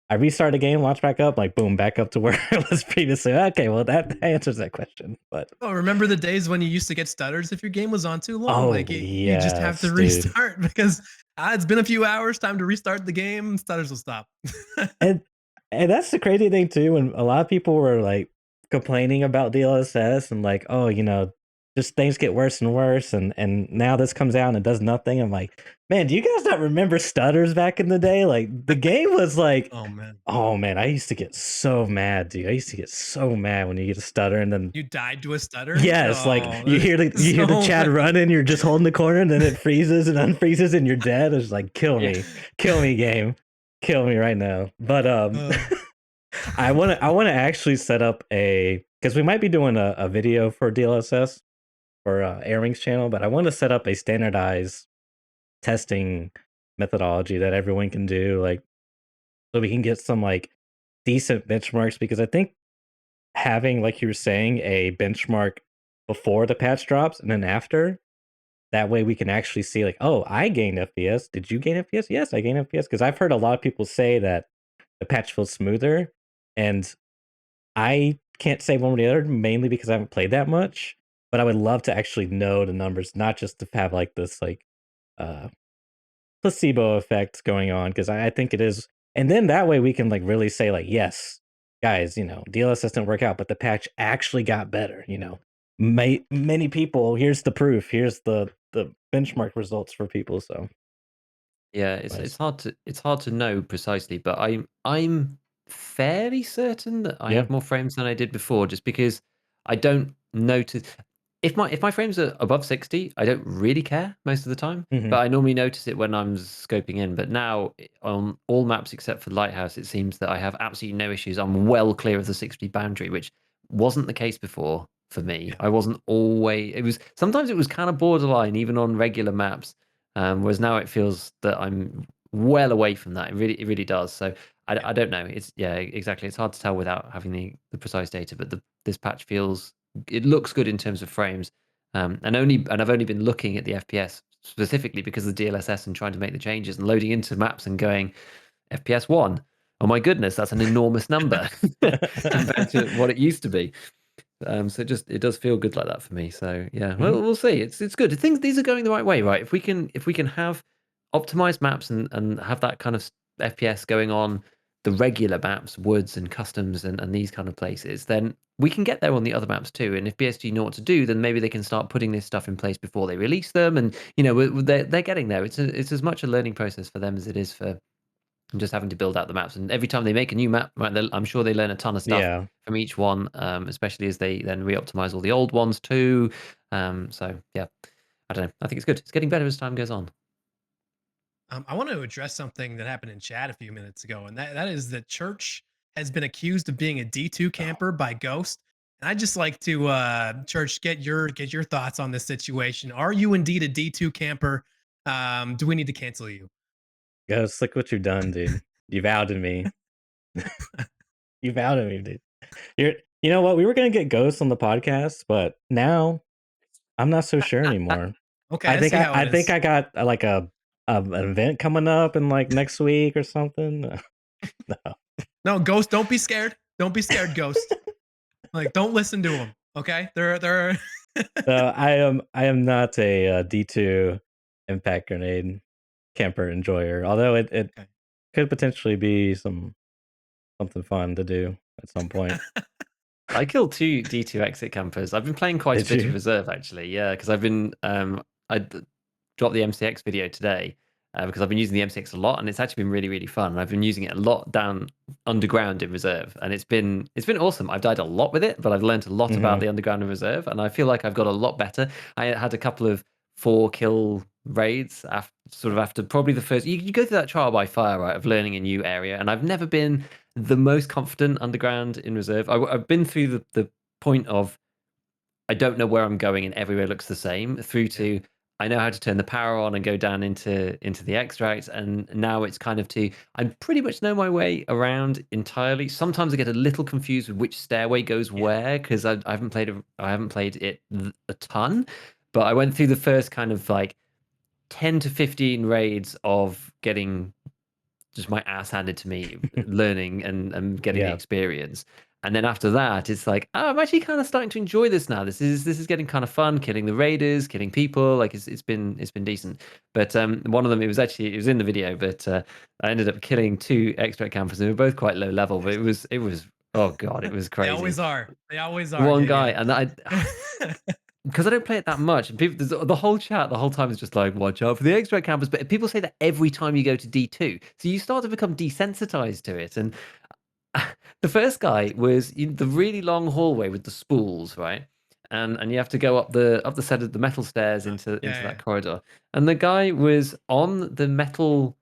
I restart the game, launch back up, like boom, back up to where I was previously. Okay, well that answers that question. But remember the days when you used to get stutters if your game was on too long? Like you just have to restart because it's been a few hours, time to restart the game, stutters will stop. and that's the crazy thing too, when a lot of people were like complaining about DLSS and like, oh, just things get worse and worse, and now this comes out and it does nothing. I'm like, man, do you guys not remember stutters back in the day? Like the game was like, oh man, I used to get so mad, dude. I used to get so mad when you get a stutter, and then you died to a stutter. Yeah, it's like you hear the chat running, you're just holding the corner, and then it freezes and unfreezes, and you're dead. It's like, kill me, game, kill me right now. But I want to actually set up because we might be doing a video for DLSS for Airwings channel, but I want to set up a standardized testing methodology that everyone can do, like so we can get some like decent benchmarks. Because I think having, like you were saying, a benchmark before the patch drops and then after, that way we can actually see like, oh, I gained FPS. Did you gain FPS? Yes, I gained FPS. Because I've heard a lot of people say that the patch feels smoother, and I can't say one or the other, mainly because I haven't played that much. But I would love to actually know the numbers, not just to have like this like uh placebo effect going on, because I think it is. And then that way we can like really say like, yes, guys, DLSS didn't work out, but the patch actually got better. Many people. Here's the proof. Here's the benchmark results for people. So Yeah, anyways, it's hard to know precisely, but I'm fairly certain that I yeah. have more frames than I did before, just because I don't notice if my frames are above 60, I don't really care most of the time, Hmm. but I normally notice it when I'm scoping in. But now on all maps except for Lighthouse, it seems that I have absolutely no issues. I'm well clear of the 60 boundary, which wasn't the case before for me. Yeah. I wasn't always. Sometimes it was kind of borderline, even on regular maps. Whereas now it feels that I'm well away from that. It really does. So Yeah. I don't know. It's exactly. It's hard to tell without having the precise data. But this patch it looks good in terms of frames. And I've only been looking at the FPS specifically because of the DLSS and trying to make the changes and loading into maps and going FPS 1. Oh my goodness, that's an enormous number compared to what it used to be. So it does feel good like that for me. So yeah, Hmm. well, we'll see. It's good. These are going the right way, right? If we can have optimized maps and have that kind of FPS going on the regular maps, woods and customs and these kind of places, then we can get there on the other maps too. And if BSG know what to do, then maybe they can start putting this stuff in place before they release them. And they're getting there. It's as much a learning process for them as it is for and just having to build out the maps. And every time they make a new map, right, I'm sure they learn a ton of stuff Yeah. from each one, especially as they then re-optimize all the old ones too. So yeah, I don't know. I think it's good. It's getting better as time goes on. I want to address something that happened in chat a few minutes ago, and that is that Church has been accused of being a D2 camper by Ghost. And I'd just like to Church get your thoughts on this situation. Are you indeed a D2 camper? Do we need to cancel you? Ghost, look what you've done, dude. You've outed me. You've outed me, dude. You know what? We were gonna get Ghost on the podcast, but now I'm not so sure anymore. Okay, I see how I it think is. I got like an event coming up in like next week or something. No. No, Ghost, don't be scared. Don't be scared, Ghost. Like, don't listen to him. Okay, they're I am not a D2 impact grenade camper enjoyer. Although it okay. could potentially be something fun to do at some point. I killed 2 D2 exit campers. I've been playing quite a Did bit of you? reserve actually. Yeah, because I've been dropped the MCX video today because I've been using the MCX a lot, and it's actually been really fun. I've been using it a lot down underground in reserve, and it's been awesome. I've died a lot with it, but I've learned a lot about Hmm. the underground in reserve, and I feel like I've got a lot better. I had a couple of 4-kill raids after probably the first. You go through that trial by fire, right, of learning a new area, and I've never been the most confident underground in reserve. I've been through the point of I don't know where I'm going and everywhere looks the same through Yeah, to I know how to turn the power on and go down into the extract, and now it's kind of to I pretty much know my way around entirely. Sometimes I get a little confused with which stairway goes yeah, where because I haven't played it a ton, but I went through the first kind of like 10 to 15 raids of getting just my ass handed to me, learning and getting the Yeah. experience. And then after that, it's like, oh, I'm actually kind of starting to enjoy this now. This is getting kind of fun, killing the raiders, killing people. Like it's been decent. But one of them, it was in the video, but I ended up killing 2 extract campers. They were both quite low level, but it was oh god, it was they crazy. always are. They always are, One guy, Giga. and I because I don't play it that much, and people, the whole chat the whole time is just like, watch out for the extract campers. But people say that every time you go to D2, so you start to become desensitized to it. And the first guy was in the really long hallway with the spools, right? And you have to go up the set of the metal stairs into Yeah, that corridor. And the guy was on the metal,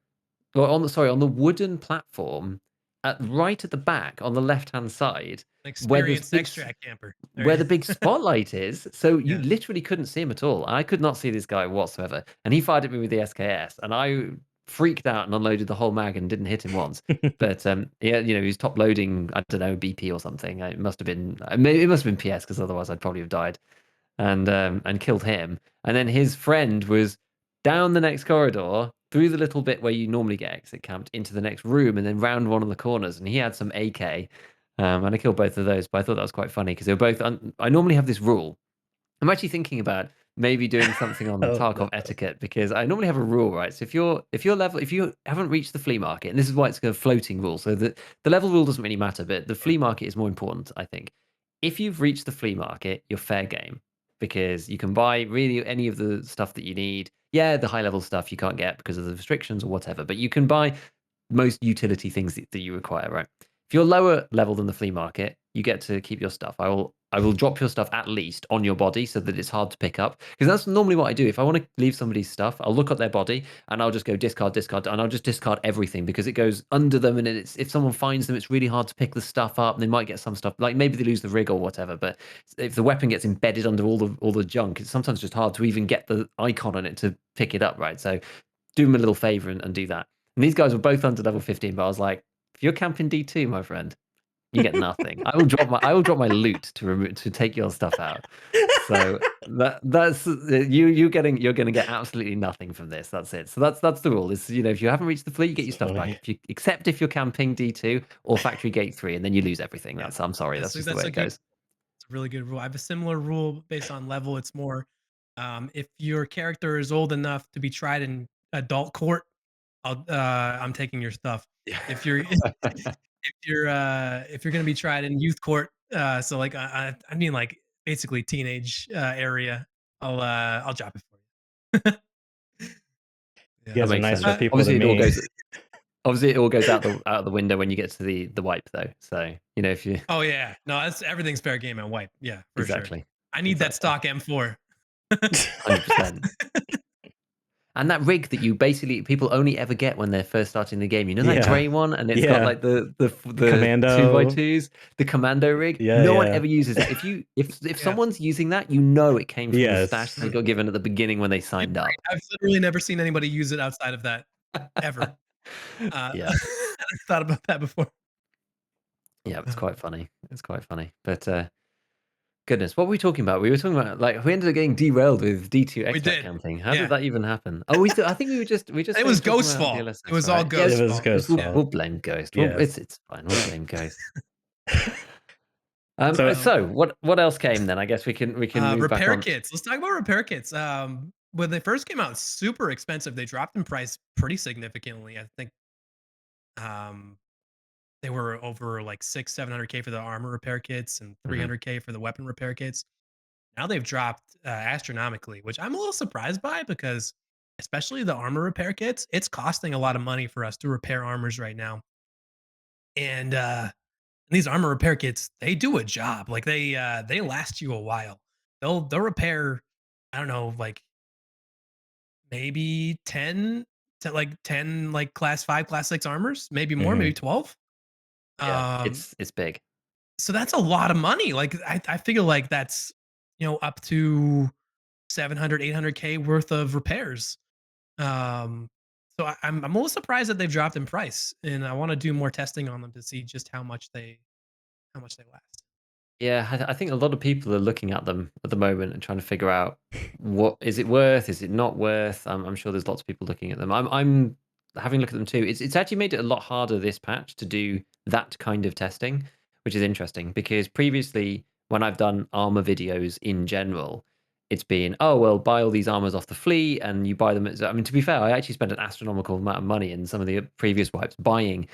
or on the wooden platform right at the back on the left-hand side, An where the experienced big extract camper. There where you the big spotlight is. So you Yeah. literally couldn't see him at all. I could not see this guy whatsoever. And he fired at me with the SKS, and I freaked out and unloaded the whole mag and didn't hit him once. But yeah, you know, he was top loading, I don't know, BP or something. It must have been PS, because otherwise I'd probably have died. And killed him. And then his friend was down the next corridor, through the little bit where you normally get exit camped, into the next room, and then round one of the corners. And he had some AK, and I killed both of those. But I thought that was quite funny because they were both. I normally have this rule. I'm actually thinking about maybe doing something on Oh, Tarkov no. etiquette, because I normally have a rule, right? So if you haven't reached the flea market, and this is why it's a floating rule, so the level rule doesn't really matter, but the flea market is more important, I think. If you've reached the flea market, you're fair game, because you can buy really any of the stuff that you need. Yeah, the high level stuff you can't get because of the restrictions or whatever, but you can buy most utility things that you require, right? If you're lower level than the flea market, you get to keep your stuff. I will drop your stuff at least on your body so that it's hard to pick up. Because that's normally what I do. If I want to leave somebody's stuff, I'll look at their body and I'll just go discard, discard, and I'll just discard everything, because it goes under them, and if someone finds them, it's really hard to pick the stuff up. And they might get some stuff, like maybe they lose the rig or whatever. But if the weapon gets embedded under all the junk, it's sometimes just hard to even get the icon on it to pick it up, right? So do them a little favor and do that. And these guys were both under level 15, but I was like, if you're camping D2, my friend, you get nothing. I will drop my loot to take your stuff out. So that's you're going to get absolutely nothing from this. That's it. So that's the rule. Is, you know, if you haven't reached the fleet, you get your stuff back. If you're camping D2 or factory gate 3, and then you lose everything. Yeah. I'm sorry. That's just the way it goes. It's a really good rule. I have a similar rule based on level. It's more, if your character is old enough to be tried in adult court, I'm taking your stuff. If you're if you're gonna be tried in youth court, so like I mean like basically teenage area, I'll drop it for you. You Yeah. That guys are makes nicer sense. people than Obviously it all goes out the window when you get to the wipe, though. So, you know, if you Oh yeah, no, that's everything's fair game at wipe. Yeah, for sure. exactly. I need that stock M4. 100%. And that rig that you basically people only ever get when they're first starting the game. You know that Yeah. grey one, and it's got Yeah. like the Commando. 2x2s, the commando rig. Yeah, No one yeah. ever uses that. If Yeah. someone's using that, you know it came from the stash Yes. they got given at the beginning when they signed up. I've literally never seen anybody use it outside of that ever. Yeah. I thought about that before. Yeah, it's quite funny. It's quite funny. But goodness, what were we talking about? We were talking about, like, we ended up getting derailed with D2 We extract did. camping. How Yeah. did that even happen? Oh, I think we just It finished was talking Ghost's about fault. DLSS, It was right? all Ghost's It was fault. Ghost's fault. We'll blame Ghost. Yeah. It's fine. We'll blame Ghost. So- So what else came then? I guess we can move back repair on. kits. Let's talk about repair kits. When they first came out, super expensive. They dropped in price pretty significantly. I think they were over like 700K for the armor repair kits and 300K for the weapon repair kits. Now they've dropped astronomically, which I'm a little surprised by, because especially the armor repair kits, it's costing a lot of money for us to repair armors right now. And these armor repair kits, they do a job. Like they last you a while. They'll repair, I don't know, like maybe 10 like class 5, class 6 armors, maybe more, maybe 12. Yeah, Um it's big. so that's a lot of money. Like I figure like that's, up to 700, 800K worth of repairs. Um so I'm a little surprised that they've dropped in price, and I want to do more testing on them to see just how much they last. Yeah, I think a lot of people are looking at them at the moment and trying to figure out, what is it worth? Is it not worth? I'm sure there's lots of people looking at them. I'm having a look at them too. It's actually made it a lot harder this patch to do that kind of testing, which is interesting, because previously when I've done armor videos in general, it's been, oh well, buy all these armors off the flea and you buy them. I mean, to be fair, I actually spent an astronomical amount of money in some of the previous wipes buying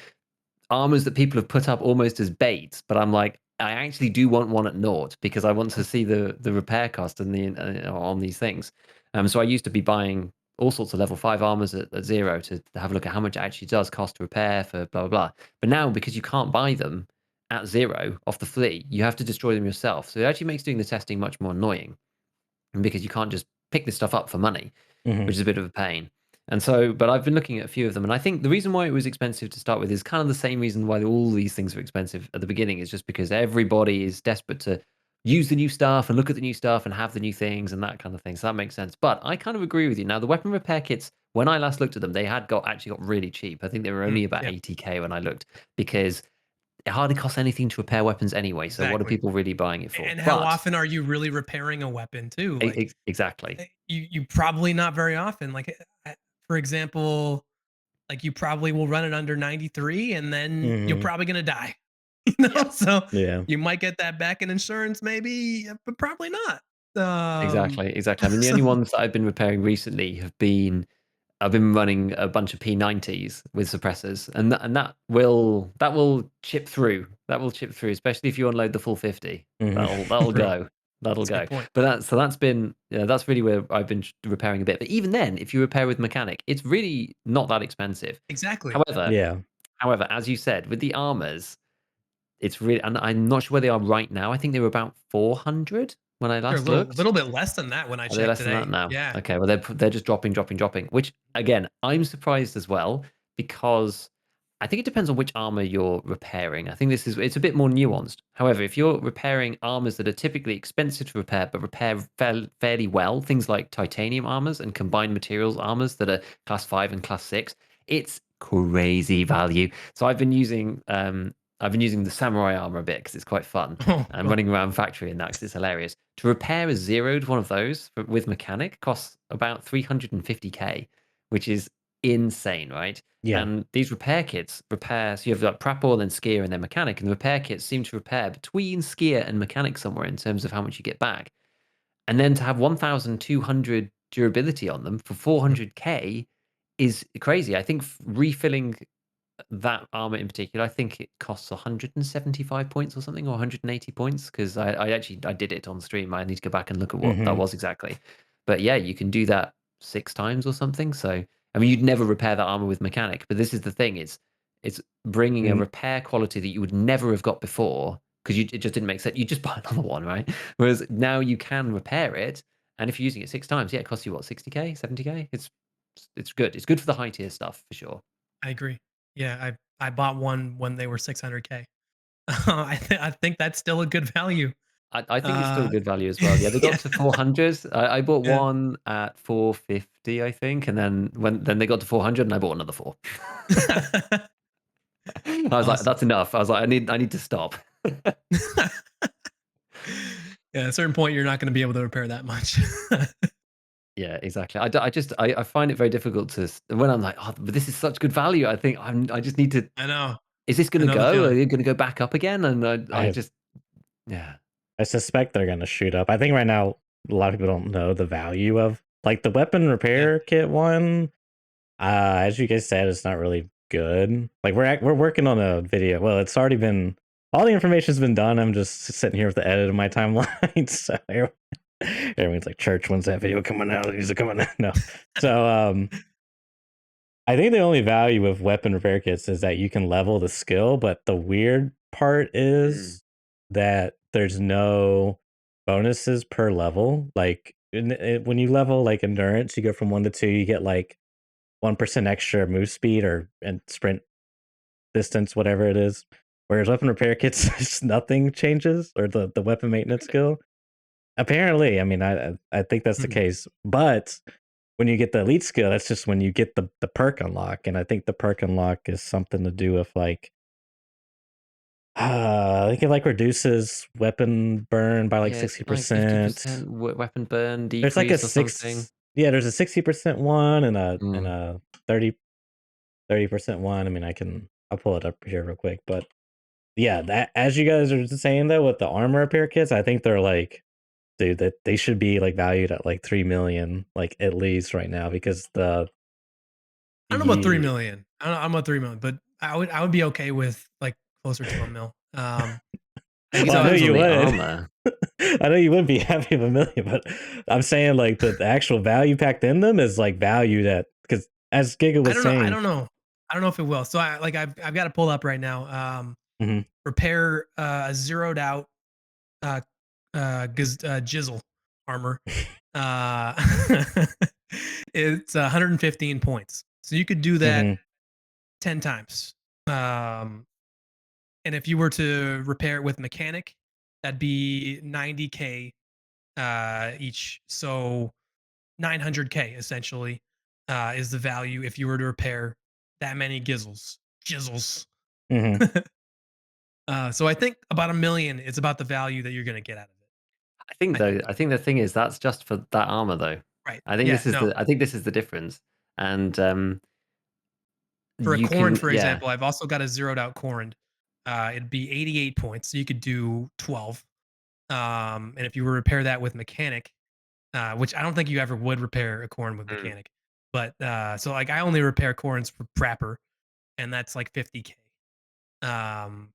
armors that people have put up almost as bait, but I'm like, I actually do want one at naught, because I want to see the repair cost and on these things. So I used to be buying all sorts of level 5 armors at 0 to have a look at how much it actually does cost to repair for blah blah blah. But now, because you can't buy them at 0 off the flea, you have to destroy them yourself. So it actually makes doing the testing much more annoying, because you can't just pick this stuff up for money, Mhm. which is a bit of a pain. And so, but I've been looking at a few of them, and I think the reason why it was expensive to start with is kind of the same reason why all these things were expensive at the beginning, is just because everybody is desperate to use the new stuff and look at the new stuff and have the new things and that kind of thing. So that makes sense. But I kind of agree with you. Now, the weapon repair kits, when I last looked at them, they had actually got really cheap. I think they were only about Yeah, 80k when I looked, because it hardly costs anything to repair weapons anyway. So what are exactly. people really buying it for? And how But often are you really repairing a weapon too? Like, exactly. you probably not very often. Like, for example, like you probably will run it under 93 and then you're Mhm. probably gonna die. Yeah. So Yeah. you might get that back in insurance, maybe, but probably not. Um, Exactly. I mean, the so only ones that I've been repairing recently have been, I've been running a bunch of P90s with suppressors, and that will chip through. That will chip through, especially if you unload the full 50. Mhm. That'll true. go. That'll That's a go. good point. But that's been, yeah, that's really where I've been repairing a bit. But even then, if you repair with mechanic, it's really not that expensive. Exactly. However, Yeah. as you said, with the armors, it's really, and I'm not sure where they are right now. I think they were about 400 when I They're a last little looked. little bit less than that when I Are they checked less than that today. now? Yeah. Okay, well they're just dropping, which again, I'm surprised as well, because I think it depends on which armor you're repairing. I think it's a bit more nuanced. However, if you're repairing armors that are typically expensive to repair but repair fairly well, things like titanium armors and combined materials armors that are class 5 and class 6, it's crazy value. So I've been using the samurai armor a bit because it's quite fun. Oh, I'm cool. running around factory in that because it's hilarious. To repair a zeroed one of those with mechanic costs about 350k, which is insane, right? Yeah. And these repair kits repair, so you have like prapor, then skier, and then mechanic. And the repair kits seem to repair between skier and mechanic somewhere in terms of how much you get back. And then to have 1,200 durability on them for Mhm. 400k is crazy. I think refilling that armor in particular, I think it costs 175 points or something, or 180 points, because I did it on stream. I need to go back and look at what that Mhm. was exactly. But yeah, you can do that 6 times or something. So I mean, you'd never repair that armor with mechanic, but this is the thing: it's bringing a Mm, repair quality that you would never have got before, because it just didn't make sense. You just buy another one, right? Whereas now you can repair it, and if you're using it 6 times, yeah, it costs you what, 60k, 70k. It's good. It's good for the high tier stuff for sure. I agree. Yeah, I bought one when they were 600K. I think that's still a good value. I think it's still Uh, good value as well. Yeah, they got yeah, to 400. I bought yeah. one at 450, I think, and then they got to 400, and I bought another four. I was like, Awesome. that's enough. I was like, I need to stop. Yeah, at a certain point, you're not gonna be able to repair that much. Yeah, exactly. I find it very difficult when I'm like, oh, but this is such good value. I think I just need to. I know. Is this I going to know the go? Are feeling. you going to go back up again? And I I just, yeah. I suspect they're gonna shoot up. I think right now a lot of people don't know the value of like the weapon Yeah. repair kit one. As you guys said, it's not really good. Like we're working on a video. Well, it's already been all the information's been done. I'm just sitting here with the edit of my timeline. So everyone's like, "Church, when's that video coming out? Is it coming out?" No. So I think the only value of weapon repair kits is that you can level the skill, but the weird part Mm. is that there's no bonuses per level. Like when you level like endurance, you go from 1 to 2, you get like 1% extra move speed or and sprint distance, whatever it is. Whereas weapon repair kits, just nothing changes, or the weapon maintenance skill. Apparently, I mean, I think that's the Mhm. case, but when you get the elite skill, that's just when you get the perk unlock, and I think the perk unlock is something to do with like, I think it like reduces weapon burn by like Yeah, is sixty it like percent. 50% weapon burn There's like a decrease or something? six, yeah, there's a 60% one and Mm. a 30% one. I mean, I'll pull it up here real quick, but yeah, that as you guys are saying though with the armor repair kits, I think they're like, dude, that they should be like valued at like 3 million, like at least right now, because I don't know about 3 ye million. I don't know, I'm about 3 million, but I would be okay with like closer to a mil. I I think guess it well, I know I depends on you the would. armor. I know you would be happy with 1 million, but I'm saying like the actual value packed in them is like valued at, because as Giga I was don't know. I saying, don't know. I don't know if it will. So I've got it pulled up right now. mhm, Repair a zeroed out uh jizzle armor. Uh It's 115 points. So you could do that Mhm. 10 times. And if you were to repair it with mechanic, that'd be 90K each. So 900K essentially is the value if you were to repair that many Gizzles. Mhm. So I think about 1 million is about the value that you're going to get out of it. I think the thing is that's just for that armor though. Right. I think Yeah. this is No. the I think this is the difference. And For a you Corrin, can for example, I've also got a zeroed out Corrin. It'd be 88 points. So you could do 12. And if you were to repair that with mechanic, which I don't think you ever would repair a Corrin with Mm, mechanic, but so like I only repair Corrins for Prapper, and that's like 50K. Um,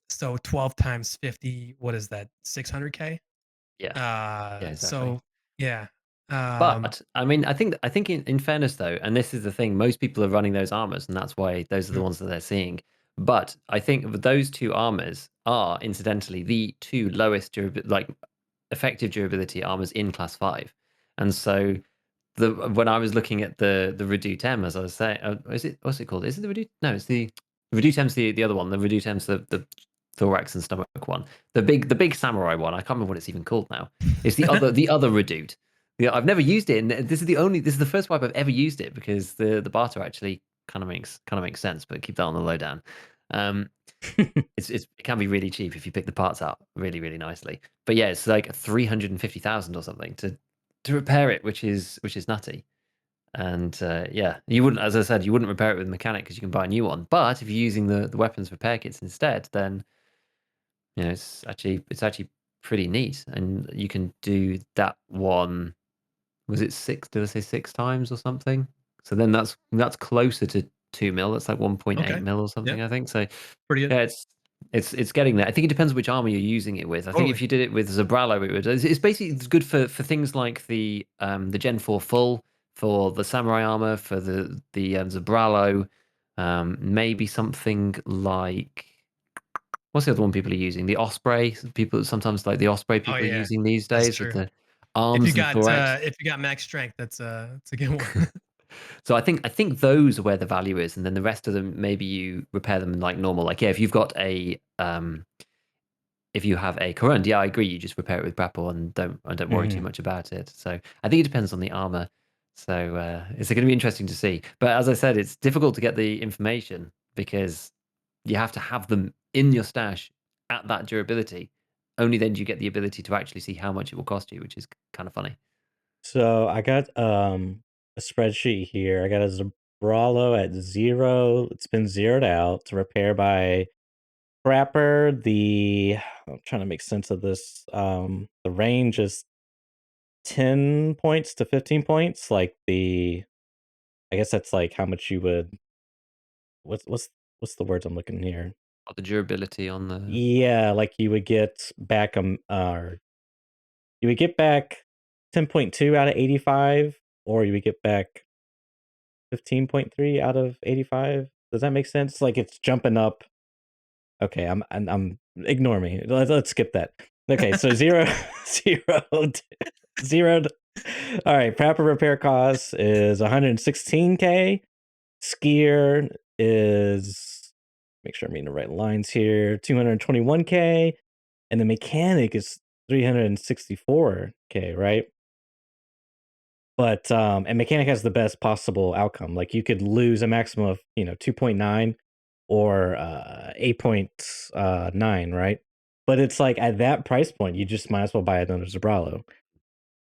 so 12 times 50, what is that? 600K. yeah. Yeah, exactly. So yeah. Um, But I mean, I think in fairness though, and this is the thing, most people are running those armors, and that's why those are the mm, ones that they're seeing. But I think those two armors are incidentally the two lowest like effective durability armors in class 5. And so when I was looking at the Redoute M, as I was saying, is it what's it called? Is it the Redoute? No, it's the Redoute M's the other one. The Redoute M's the thorax and stomach one. The big samurai one. I can't remember what it's even called now. It's the other Redoute. I've never used it, and this is the first wipe I've ever used it because the barter actually kind of makes sense, but keep that on the lowdown. Um, it can be really cheap if you pick the parts out really nicely. But yeah, it's like 350,000 or something to repair it, which is nutty. And yeah, you wouldn't, as I said, you wouldn't repair it with mechanic because you can buy a new one. But if you're using the weapons repair kits instead, then you know it's actually pretty neat, and you can do that one. Was it six? Did I say 6 times or something? So then that's closer to 2 mil. That's like 1.8 okay. mil or Yeah. something, I think. So Pretty good. yeah, it's getting there. I think it depends which armor you're using it with. I think if Totally. you did it with Zabralo, it's basically it's good for things like the Gen 4 full, for the samurai armor, for the Zabralo, maybe something like what's the other one people are using? The Osprey. People sometimes like the Osprey Oh people are yeah, using these that's days with true. the arms and thorax. If you got max strength, that's a good one. So I think those are where the value is, and then the rest of them maybe you repair them like normal. Like yeah, if you've got a if you have a current, yeah, I agree. You just repair it with grapple and don't worry too Mhm. much about it. So I think it depends on the armor. So it's going to be interesting to see. But as I said, it's difficult to get the information because you have to have them in your stash at that durability. Only then do you get the ability to actually see how much it will cost you, which is kind of funny. So I got a spreadsheet here. I got a Zabralo at 0. It's been zeroed out to repair by Prapper. I'm trying to make sense of this. The range is 10 points to 15 points. I guess that's like how much you would what's the words I'm looking here? The durability on the Yeah, like you would get back or you would get back 10.2 out of 85, or you would get back 15.3 out of 85. Does that make sense? Like it's jumping up. Okay, I'm ignore me. Let's skip that. Okay, so zero, zero, zero. All right, proper repair cost is 116K. Skier is, make sure I'm reading the right lines here, 221K, and the mechanic is 364K, right? But and mechanic has the best possible outcome. Like you could lose a maximum of 2.9 or 8.9, right? But it's like at that price point, you just might as well buy another Zabralo.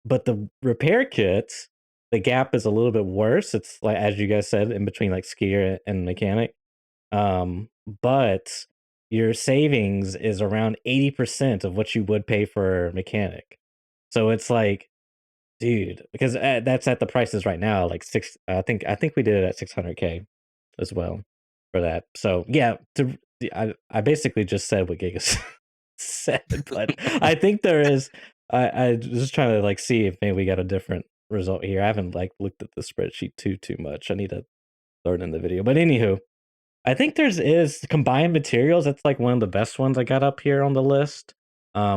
But the repair kits, the gap is a little bit worse. It's like as you guys said, in between like skier and mechanic. But your savings is around 80% of what you would pay for mechanic. So it's like, dude, because that's at the prices right now, like I think we did it at 600K as well for that. So yeah, I basically just said what Gigas said, but I think there is. I was just trying to like see if maybe we got a different result here. I haven't like looked at the spreadsheet too much. I need to learn in the video. But anywho, I think there's is combined materials. That's like one of the best ones I got up here on the list,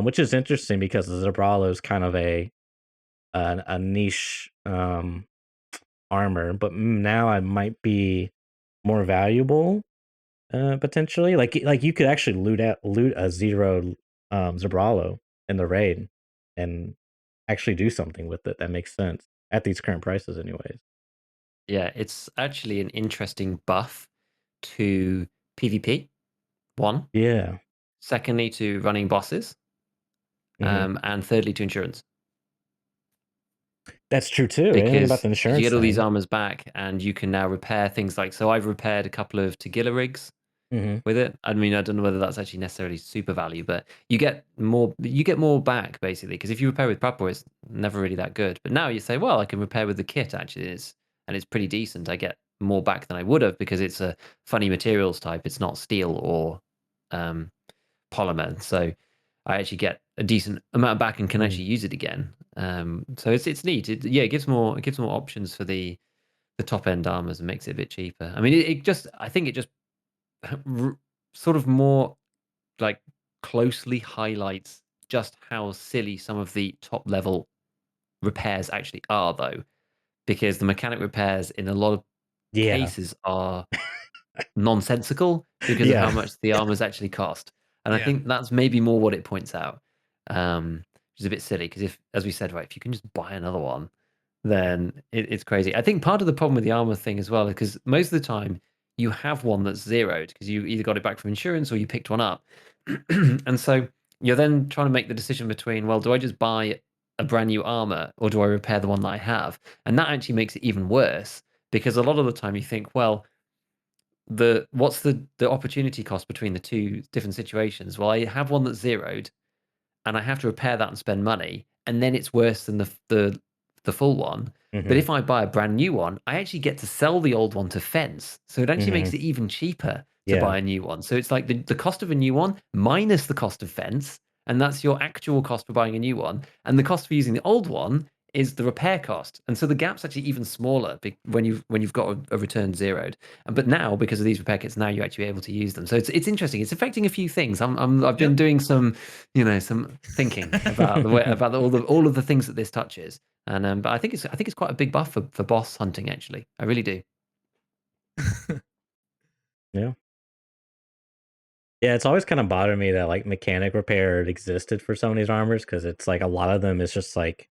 which is interesting because the Zabralo is kind of a niche armor, but now I might be more valuable potentially. Like you could actually loot a zero Zabralo in the raid and actually do something with it that makes sense at these current prices, anyways. Yeah, it's actually an interesting buff to PvP. One, Yeah. secondly to running bosses, and thirdly to insurance. That's true too. Anything about Because the you insurance get all these thing? armors back, and you can now repair things like. So I've repaired a couple of Tagilla rigs Mm-hmm. with it. I mean, I don't know whether that's actually necessarily super value, but you get more. You get more back basically, because if you repair with Prapor, it's never really that good. But now you say, well, I can repair with the kit. Actually, and it's pretty decent. I get more back than I would have because it's a funny materials type. It's not steel or polymer, so I actually get a decent amount back and can actually use it again. So it's neat. It gives more options for the top end armors and makes it a bit cheaper. I mean, I think it just sort of more like closely highlights just how silly some of the top level repairs actually are, though, because the mechanic repairs in a lot of Yeah. cases are nonsensical because of how Yeah. much the armors actually cost. And I Yeah. think that's maybe more what it points out, which is a bit silly because if, as we said, right, if you can just buy another one, then it's crazy. I think part of the problem with the armor thing as well is because most of the time you have one that's zeroed because you either got it back from insurance or you picked one up. And so you're then trying to make the decision between, well, do I just buy a brand new armor or do I repair the one that I have? And that actually makes it even worse because a lot of the time you think, well, what's the opportunity cost between the two different situations? Well, I have one that's zeroed, and I have to repair that and spend money, and then it's worse than the full one. But Mm-hmm. if I buy a brand new one, I actually get to sell the old one to Fence, so it actually Mm-hmm. makes it even cheaper to Yeah. buy a new one. So it's like the cost of a new one minus the cost of Fence, and that's your actual cost for buying a new one, and the cost for using the old one is the repair cost, and so the gap's actually even smaller when you've got a return zeroed. But now, because of these repair kits, now you're actually able to use them. So it's interesting. It's affecting a few things. I've been Yep. doing some some thinking about the way about all of the things that this touches, and but I think it's quite a big buff for boss hunting. Actually, I really do. Yeah. Yeah, it's always kind of bothered me that like mechanic repair existed for some of these armors because it's like a lot of them is just like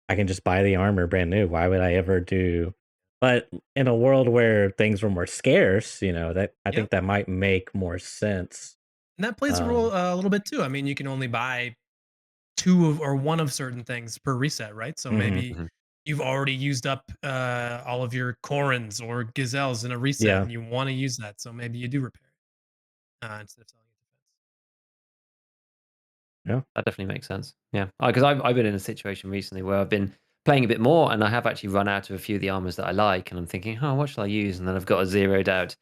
I can just buy the armor brand new. Why would I ever do? But in a world where things were more scarce, that I think Yep. that might make more sense. And that plays a role a little bit too. I mean, you can only buy two of or one of certain things per reset, right? So Mm-hmm. maybe Mhm. you've already used up all of your Corins or Gazelles in a reset, Yeah. and you want to use that. So maybe you do repair it instead of selling it to Yeah. That definitely makes sense. Yeah, because I've been in a situation recently where I've been playing a bit more, and I have actually run out of a few of the armors that I like, and I'm thinking, oh, what shall I use? And then I've got a zeroed out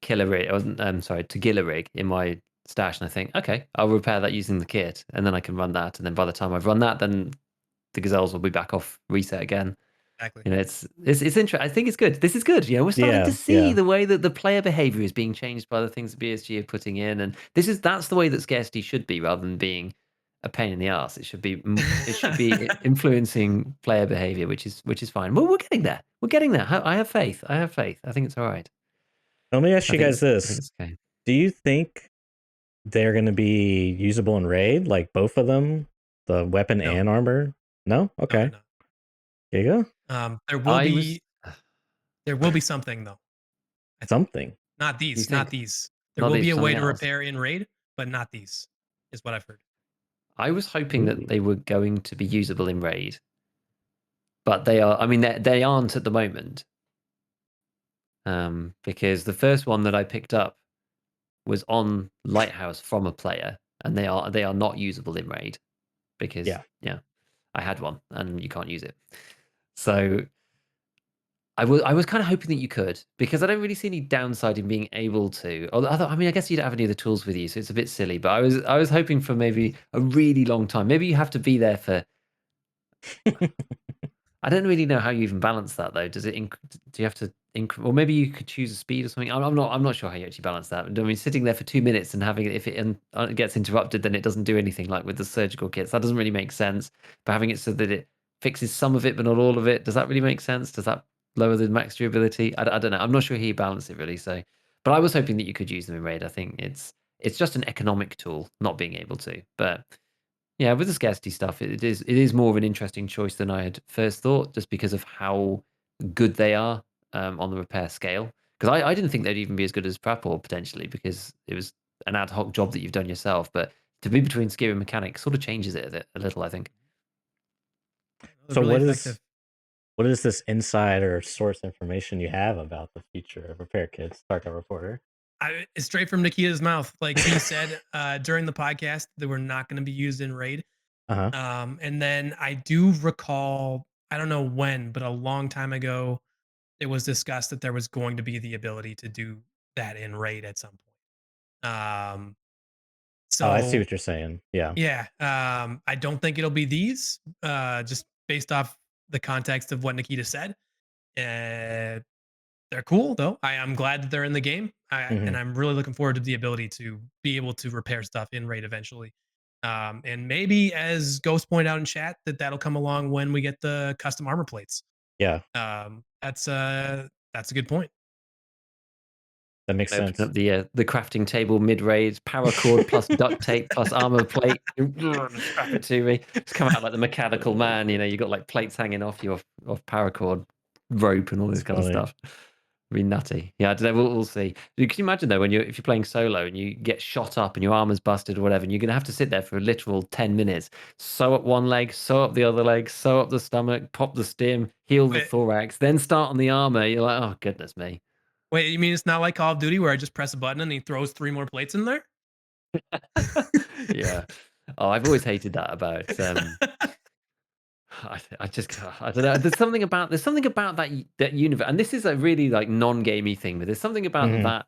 killer rig, or sorry, Tagilla rig in my stash, and I think, okay, I'll repair that using the kit, and then I can run that, and then by the time I've run that, then the gazelles will be back off reset again. Exactly. It's interesting. I think it's good. This is good. We're starting to Yeah. see Yeah. the way that the player behavior is being changed by the things that BSG are putting in, and that's the way that scarcity should be, rather than being a pain in the ass. It should be influencing player behavior, which is fine. Well, we're getting there. We're getting there. I have faith. I have faith. I think it's all right. Let me ask I you think guys it's I think this: it's okay. do you think they're going to be usable in raid, like both of them, the weapon No, and armor? No. no, they're Okay. not. There you go. There will I was. be there will be something though. I think Something. not You these, not think these. There not will these be a way something to else? repair in raid, but not these. Is what I've heard. I was hoping that Ooh. they were going to be usable in raid, but they are. I mean, they aren't at the moment. Because the first one that I picked up was on Lighthouse from a player, and they are not usable in raid because Yeah. I had one and you can't use it. So I was kind of hoping that you could, because I don't really see any downside in being able to. Although I mean, I guess you don't have any of the tools with you, so it's a bit silly. But I was hoping for maybe a really long time. Maybe you have to be there for. I don't really know how you even balance that though. Do you have to or maybe you could choose a speed or something? I'm not sure how you actually balance that. I mean, sitting there for 2 minutes and having it, if it gets interrupted, then it doesn't do anything. Like with the surgical kits, that doesn't really make sense. But having it so that it fixes some of it but not all of it, does that really make sense? Does that lower the max durability. I don't know. I'm not sure he balanced it really. So, but I was hoping that you could use them in raid. I think it's just an economic tool, not being able to. But yeah, with the scarcity stuff, it is more of an interesting choice than I had first thought, just because of how good they are on the repair scale. Because I didn't think they'd even be as good as Prapor potentially, because it was an ad hoc job that you've done yourself. But to be between skill and mechanic sort of changes it a little, I think. They're So really effective. what is this insider source information you have about the future of repair kits, Tarkov Reporter? It's straight from Nikita's mouth. Like he said during the podcast, they were not going to be used in raid. And then I do recall, I don't know when, but a long time ago, it was discussed that there was going to be the ability to do that in raid at some point. Oh, I see So what you're saying. Yeah. yeah, I don't think it'll be these, just based off the context of what Nikita said. Uh, they're cool though. I'm glad that they're in the game, and I'm really looking forward to the ability to be able to repair stuff in raid eventually. And maybe, as Ghost pointed out in chat, that'll come along when we get the custom armor plates. Yeah. That's a good point. That makes Open sense. up the crafting table mid raid, paracord plus duct tape plus armor plate. Strap it to me. It's come out like the mechanical man. You know, you got like plates hanging off your paracord rope and all this It's kind of funny. stuff. Be nutty. Yeah, I don't know. We'll see. Can you imagine though, if you're playing solo and you get shot up and your armor's busted or whatever, and you're gonna have to sit there for a literal 10 minutes, sew up one leg, sew up the other leg, sew up the stomach, pop the stim, heal the Wait, thorax, then start on the armor. You're like, oh goodness me. wait, you mean it's not like Call of Duty where I just press a button and he throws 3 more plates in there? Yeah. Oh, I've always hated that about I just I don't know. There's something about that universe, and this is a really like non-gamey thing, but there's something about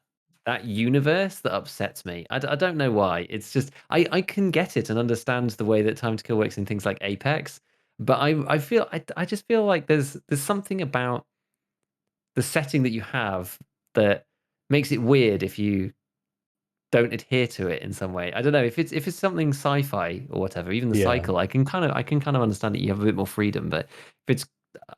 that universe that upsets me. I don't know why. It's just I can get it and understand the way that time to kill works in things like Apex, but I just feel like there's something about the setting that you have that makes it weird if you don't adhere to it in some way. I don't know if it's something sci-fi or whatever. Even the Yeah. cycle, I can kind of understand that you have a bit more freedom. But if it's,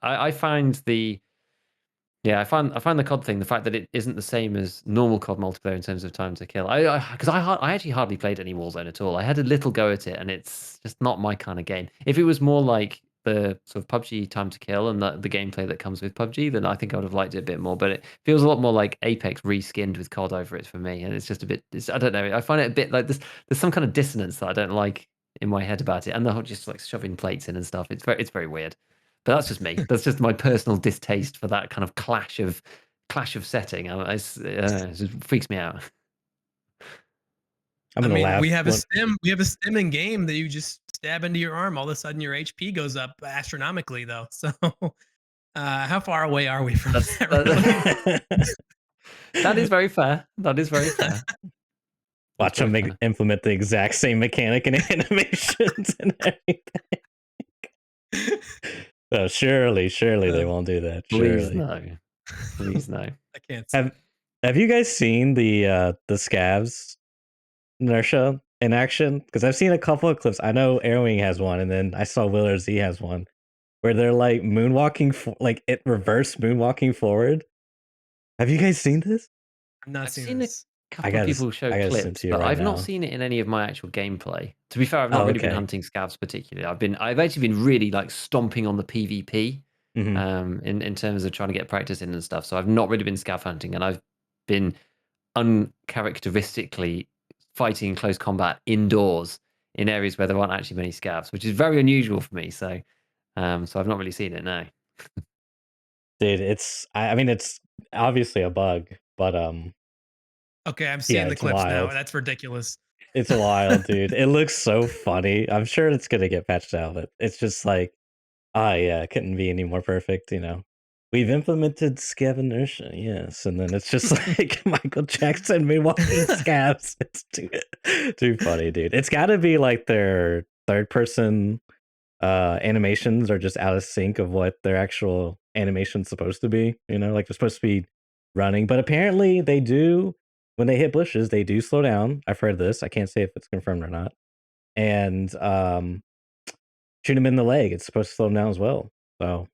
I find I find the COD thing, the fact that it isn't the same as normal COD multiplayer in terms of time to kill. Because I actually hardly played any Warzone at all. I had a little go at it, and it's just not my kind of game. If it was more like the sort of PUBG time to kill and the gameplay that comes with PUBG, then I think I would have liked it a bit more. But it feels a lot more like Apex reskinned with COD over it for me, and it's just a bit. I don't know. I find it a bit like this. There's some kind of dissonance that I don't like in my head about it, and the whole just like shoving plates in and stuff. It's very weird. But that's just me. That's just my personal distaste for that kind of clash of setting. It just freaks me out. I'm I gonna mean, laugh. we have a stim in game that you just stab into your arm. All of a sudden, your HP goes up astronomically, though. So, how far away are we from that? That is very fair. That is very fair. Watch them implement the exact same mechanic and animations and everything. Oh, surely they won't do that. Please Surely. no. Please no. I can't see. Have you guys seen the Scavs inertia in action? Because I've seen a couple of clips. I know Airwing has one, and then I saw Willard Z has one where they're like moonwalking, like it reverse moonwalking forward. Have you guys seen this? I've not I've seen seen this. a couple of people show clips, but I've not seen it in any of my actual gameplay. To be fair, I've not really been hunting scavs particularly. I've actually been really like stomping on the PvP in terms of trying to get practice in and stuff. So I've not really been scav hunting, and I've been uncharacteristically fighting in close combat indoors in areas where there aren't actually many scavs, which is very unusual for me. So so I've not really seen it now. Dude, I mean it's obviously a bug, but Okay, I'm seeing the clips wild. now. That's ridiculous. It's wild, dude. It looks so funny. I'm sure it's gonna get patched out, but it's just like, yeah, it couldn't be any more perfect, you know. We've implemented scav inertia, yes, and then it's just like Michael Jackson moonwalking scavs. It's too funny, dude. It's got to be like their third person animations are just out of sync of what their actual animation's supposed to be. You know, like they're supposed to be running, but apparently they do. When they hit bushes, they do slow down. I've heard this. I can't say if it's confirmed or not. And shoot them in the leg. It's supposed to slow them down as well. So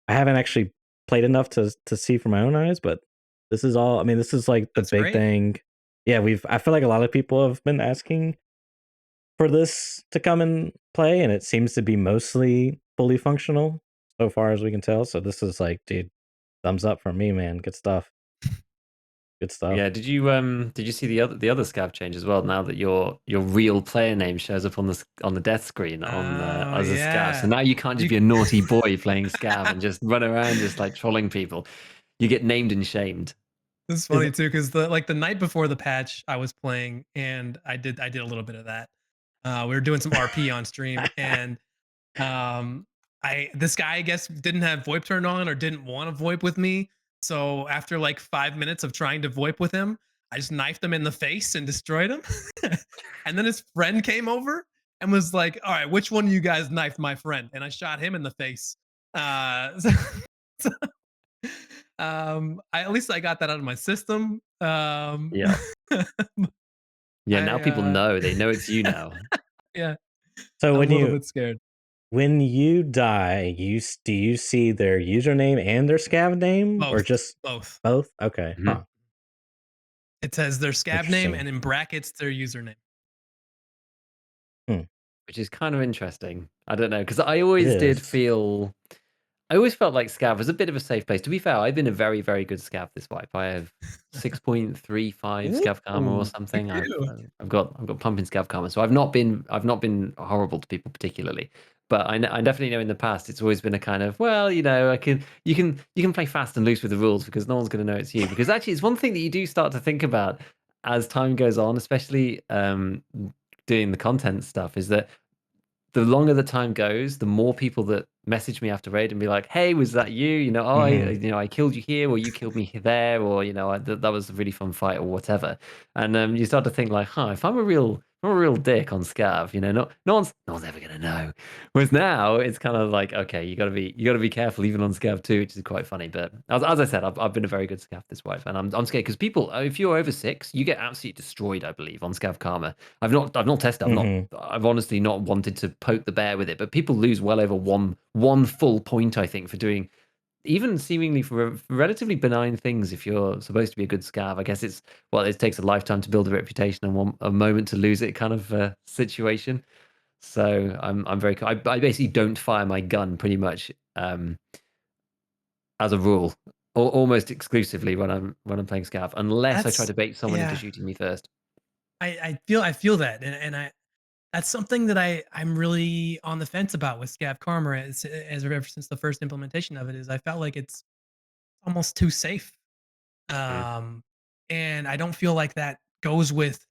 I haven't actually played enough to see from my own eyes, but this is all. I mean, this is like the That's big great. thing. Yeah, I feel like a lot of people have been asking for this to come and play, and it seems to be mostly fully functional so far as we can tell. So this is like, dude, thumbs up from me, man. Good stuff. Good stuff. Yeah, did you see the other scav change as well? Now that your real player name shows up on the death screen on Oh as a scav, so yeah. now you can't just You be a naughty boy playing scav and just run around just like trolling people. You get named and shamed. It's Is funny too, because the night before the patch, I was playing and I did a little bit of that. We were doing some RP on stream, and um, this guy I guess didn't have VoIP turned on or didn't want to VoIP with me. So after like 5 minutes of trying to VoIP with him, I just knifed him in the face and destroyed him. And then his friend came over and was like, "All right, which one of you guys knifed my friend?" And I shot him in the face. So at least I got that out of my system. Yeah. Yeah, now I people know. They know it's you now. yeah, so I'm a little bit scared. when you die, do you see their username and their scav name, or Both, just both. both? Okay, Mhm. huh? It says their scav name Interesting. and in brackets their username. Hmm. Which is kind of interesting. I don't know, because It is. I always felt like Scav was a bit of a safe place. To be fair, I've been a very, very good Scav this wipe. I have 6.35 Scav karma or Ooh, look something. at you. I've got pumping Scav karma, so I've not been horrible to people particularly. But I definitely know in the past it's always been a kind of, well, you can play fast and loose with the rules because no one's going to know it's you. Because actually, it's one thing that you do start to think about as time goes on, especially doing the content stuff, is that the longer the time goes, the more people that message me after raid and be like, "Hey, was that you? Oh, Hmm. I killed you here, or you killed me there, or that was a really fun fight, or whatever." And you start to think like, "Huh, if I'm a real dick on Scav, no one's ever gonna know." Whereas now it's kind of like, okay, you gotta be careful even on Scav too, which is quite funny. But as I said, I've been a very good Scav this wife, and I'm scared because people, if you're over 6, you get absolutely destroyed, I believe, on Scav Karma. I've not tested. Hmm. I've honestly not wanted to poke the bear with it, but people lose well over one full point, I think, for doing even seemingly for relatively benign things. If you're supposed to be a good scav, I guess it takes a lifetime to build a reputation and a moment to lose it kind of situation. So I'm very. I basically don't fire my gun pretty much as a rule, almost exclusively when I'm playing scav, unless I try That's to bait someone into yeah. shooting me first. I feel that, and I that's something that I'm really on the fence about with Scav Karma as ever since the first implementation of it is I felt like it's almost too safe. Mm. Um, and I don't feel like that goes with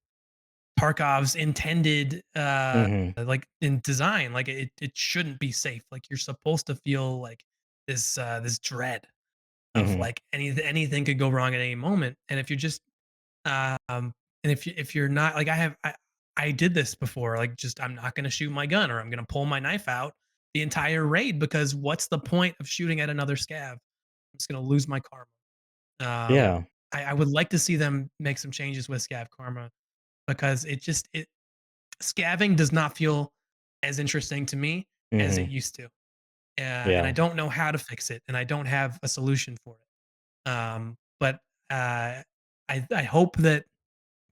Tarkov's intended Hmm. like in design. Like it shouldn't be safe. Like you're supposed to feel like this dread of Hmm. like anything could go wrong at any moment. And if you're just um and if you're not like I did this before, like just I'm not gonna shoot my gun or I'm gonna pull my knife out the entire raid because what's the point of shooting at another scav? I'm just gonna lose my karma. Um, Yeah. I would like to see them make some changes with Scav Karma because it scavving does not feel as interesting to me as it Hmm. used to, and I Yeah. don't know how to fix it, and I don't have a solution for it. But I hope that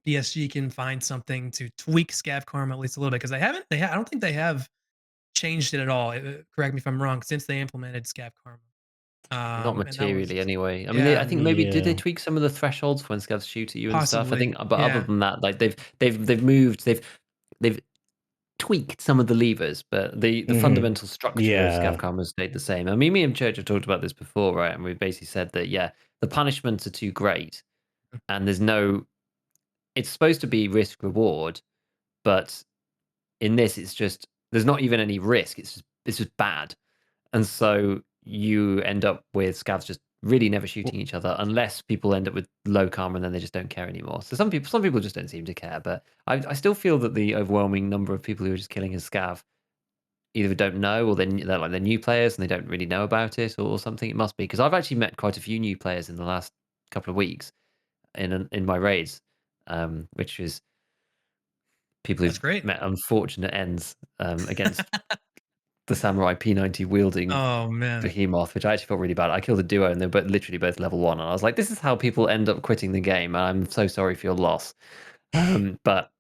PSG can find something to tweak Scav Karma at least a little bit because they haven't. I don't think they have changed it at all. Correct me if I'm wrong. Since they implemented Scav Karma, Not and that was materially, anyway. I mean, I yeah think maybe did they Yeah. tweak some of the thresholds for when scavs shoot at you and stuff? I possibly think, but other yeah. than that, like they've tweaked some of the levers, but the Hmm. fundamental structure of scav Yeah. karma has stayed the same. I mean, me and Church have talked about this before, right? And we've basically said that yeah, the punishments are too great, and there's no. It's supposed to be risk reward, but in this, it's just there's not even any risk. It's just bad. And so you end up with scavs just really never shooting each other unless people end up with low karma and then they just don't care anymore. So some people just don't seem to care. But I still feel that the overwhelming number of people who are just killing a scav either don't know or they're new players and they don't really know about it or something. It must be because I've actually met quite a few new players in the last couple of weeks in my raids, which is people That's who've great. met unfortunate ends against the samurai P90 wielding Oh man. behemoth, which I actually felt really bad. I killed a duo, and they're both literally both level 1, and I was like, "This is how people end up quitting the game. And I'm so sorry for your loss." But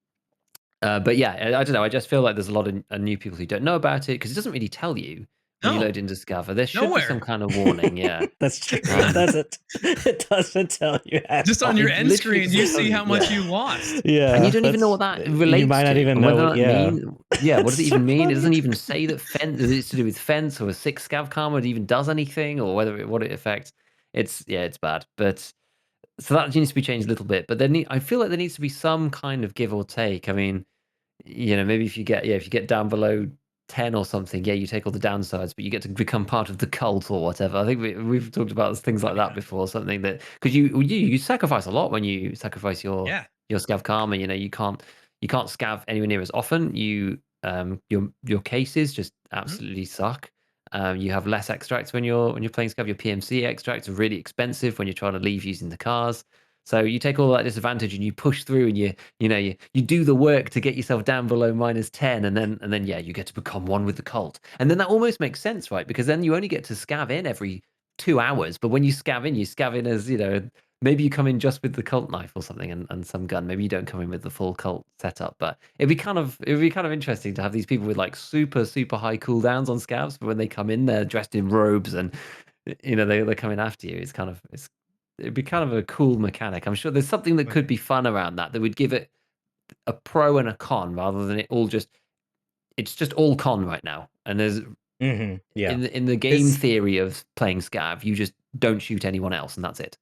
yeah, I don't know. I just feel like there's a lot of new people who don't know about it because it doesn't really tell you when you No, load into Scava. There should be some nowhere. kind of warning. Yeah, That's true. It um, doesn't. It doesn't tell you at Just on all. your it end literally screen, you doesn't tell see you. how much Yeah, you lost. and you Yeah, don't even know that's what that you relates might not to, even and whether know. that Yeah, mean. Yeah, what does it that's so even mean? It funny. doesn't even say that fence. It's to do with fence or a 6 scav karma. It even does anything, or what it affects. It's bad. But so that needs to be changed a little bit. But I feel like there needs to be some kind of give or take. I mean, maybe if you get down below 10 or something, you take all the downsides, but you get to become part of the cult or whatever. I think we've talked about things Oh like that yeah. before. Something that because you sacrifice a lot when you sacrifice Yeah. your scav karma. You can't scav anywhere near as often. Your cases just Mhm. absolutely suck. You have less extracts when you're playing scav. Your PMC extracts are really expensive when you're trying to leave using the cars. So you take all that disadvantage and you push through, and you do the work to get yourself down below -10, and then you get to become one with the cult. And then that almost makes sense, right? Because then you only get to scav in every 2 hours. But when you scav in as, maybe you come in just with the cult knife or something, and some gun. Maybe you don't come in with the full cult setup. But it'd be kind of interesting to have these people with like super, super high cooldowns on scavs, but when they come in, they're dressed in robes, and they're coming after you. It'd be kind of a cool mechanic. I'm sure there's something that But could be fun around that would give it a pro and a con rather than it's just all con right now. And there's Yeah, in the game it's theory of playing Scav, you just don't shoot anyone else, and that's it.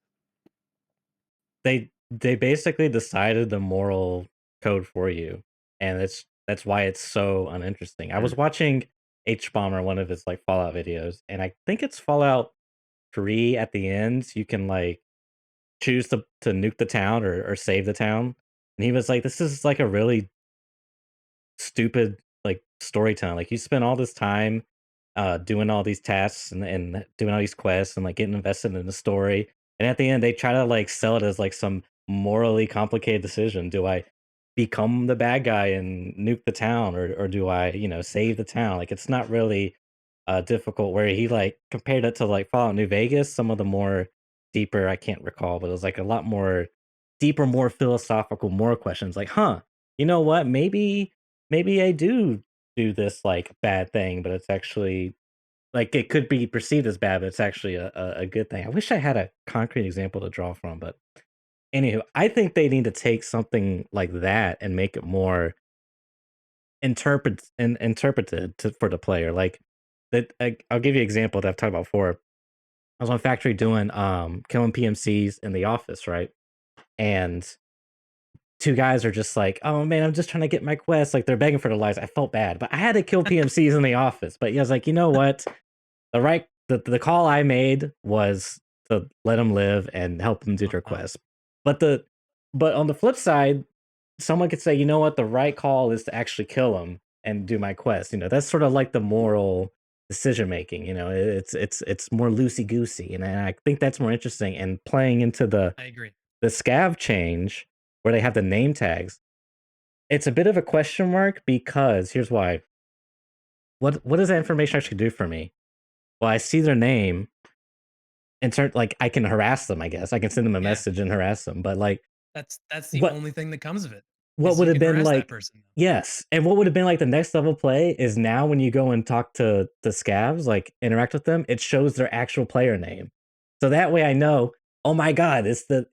they basically decided the moral code for you, and that's why it's so uninteresting. I was Mm. watching H Bomber, one of his like Fallout videos, and I think it's Fallout 3 at the end. You can like choose to nuke the town or save the town, and he was like, "This is like a really stupid like storytelling. Like you spend all this time doing all these tasks and doing all these quests and like getting invested in the story. And at the end they try to like sell it as like some morally complicated decision. Do I become the bad guy and nuke the town or do I, save the town? Like it's not really difficult where he like compared it to like Fallout New Vegas, some of the more deeper, I can't recall, but it was like a lot more deeper, more philosophical, more questions like, huh, you know what? Maybe I do this like bad thing, but it's actually like it could be perceived as bad, but it's actually a good thing. I wish I had a concrete example to draw from, but anywho, I think they need to take something like that and make it more interpreted for the player. Like that, I'll give you an example that I've talked about before. I was on factory doing killing PMCs in the office, right? And two guys are just like, "Oh man, I'm just trying to get my quest." Like they're begging for their lives. I felt bad, but I had to kill PMCs in the office. But yeah, I was like, you know what? The call I made was to let them live and help them do their uh, quest. But but on the flip side, someone could say, you know what? The right call is to actually kill them and do my quest. That's sort of like the moral decision making. It's more loosey goosey, and I think that's more interesting. And playing into I agree. the scav change where they have the name tags, it's a bit of a question mark because here's why. What does that information actually do for me? Well, I see their name and turn like I can harass them, I guess. I can send them a Yeah. message and harass them. But like That's the what only thing that comes of it what is would you have can been harass that like person. yes. And what would have been like the next level play is now when you go and talk to the scavs, like interact with them, it shows their actual player name. So that way I know, oh my god, it's the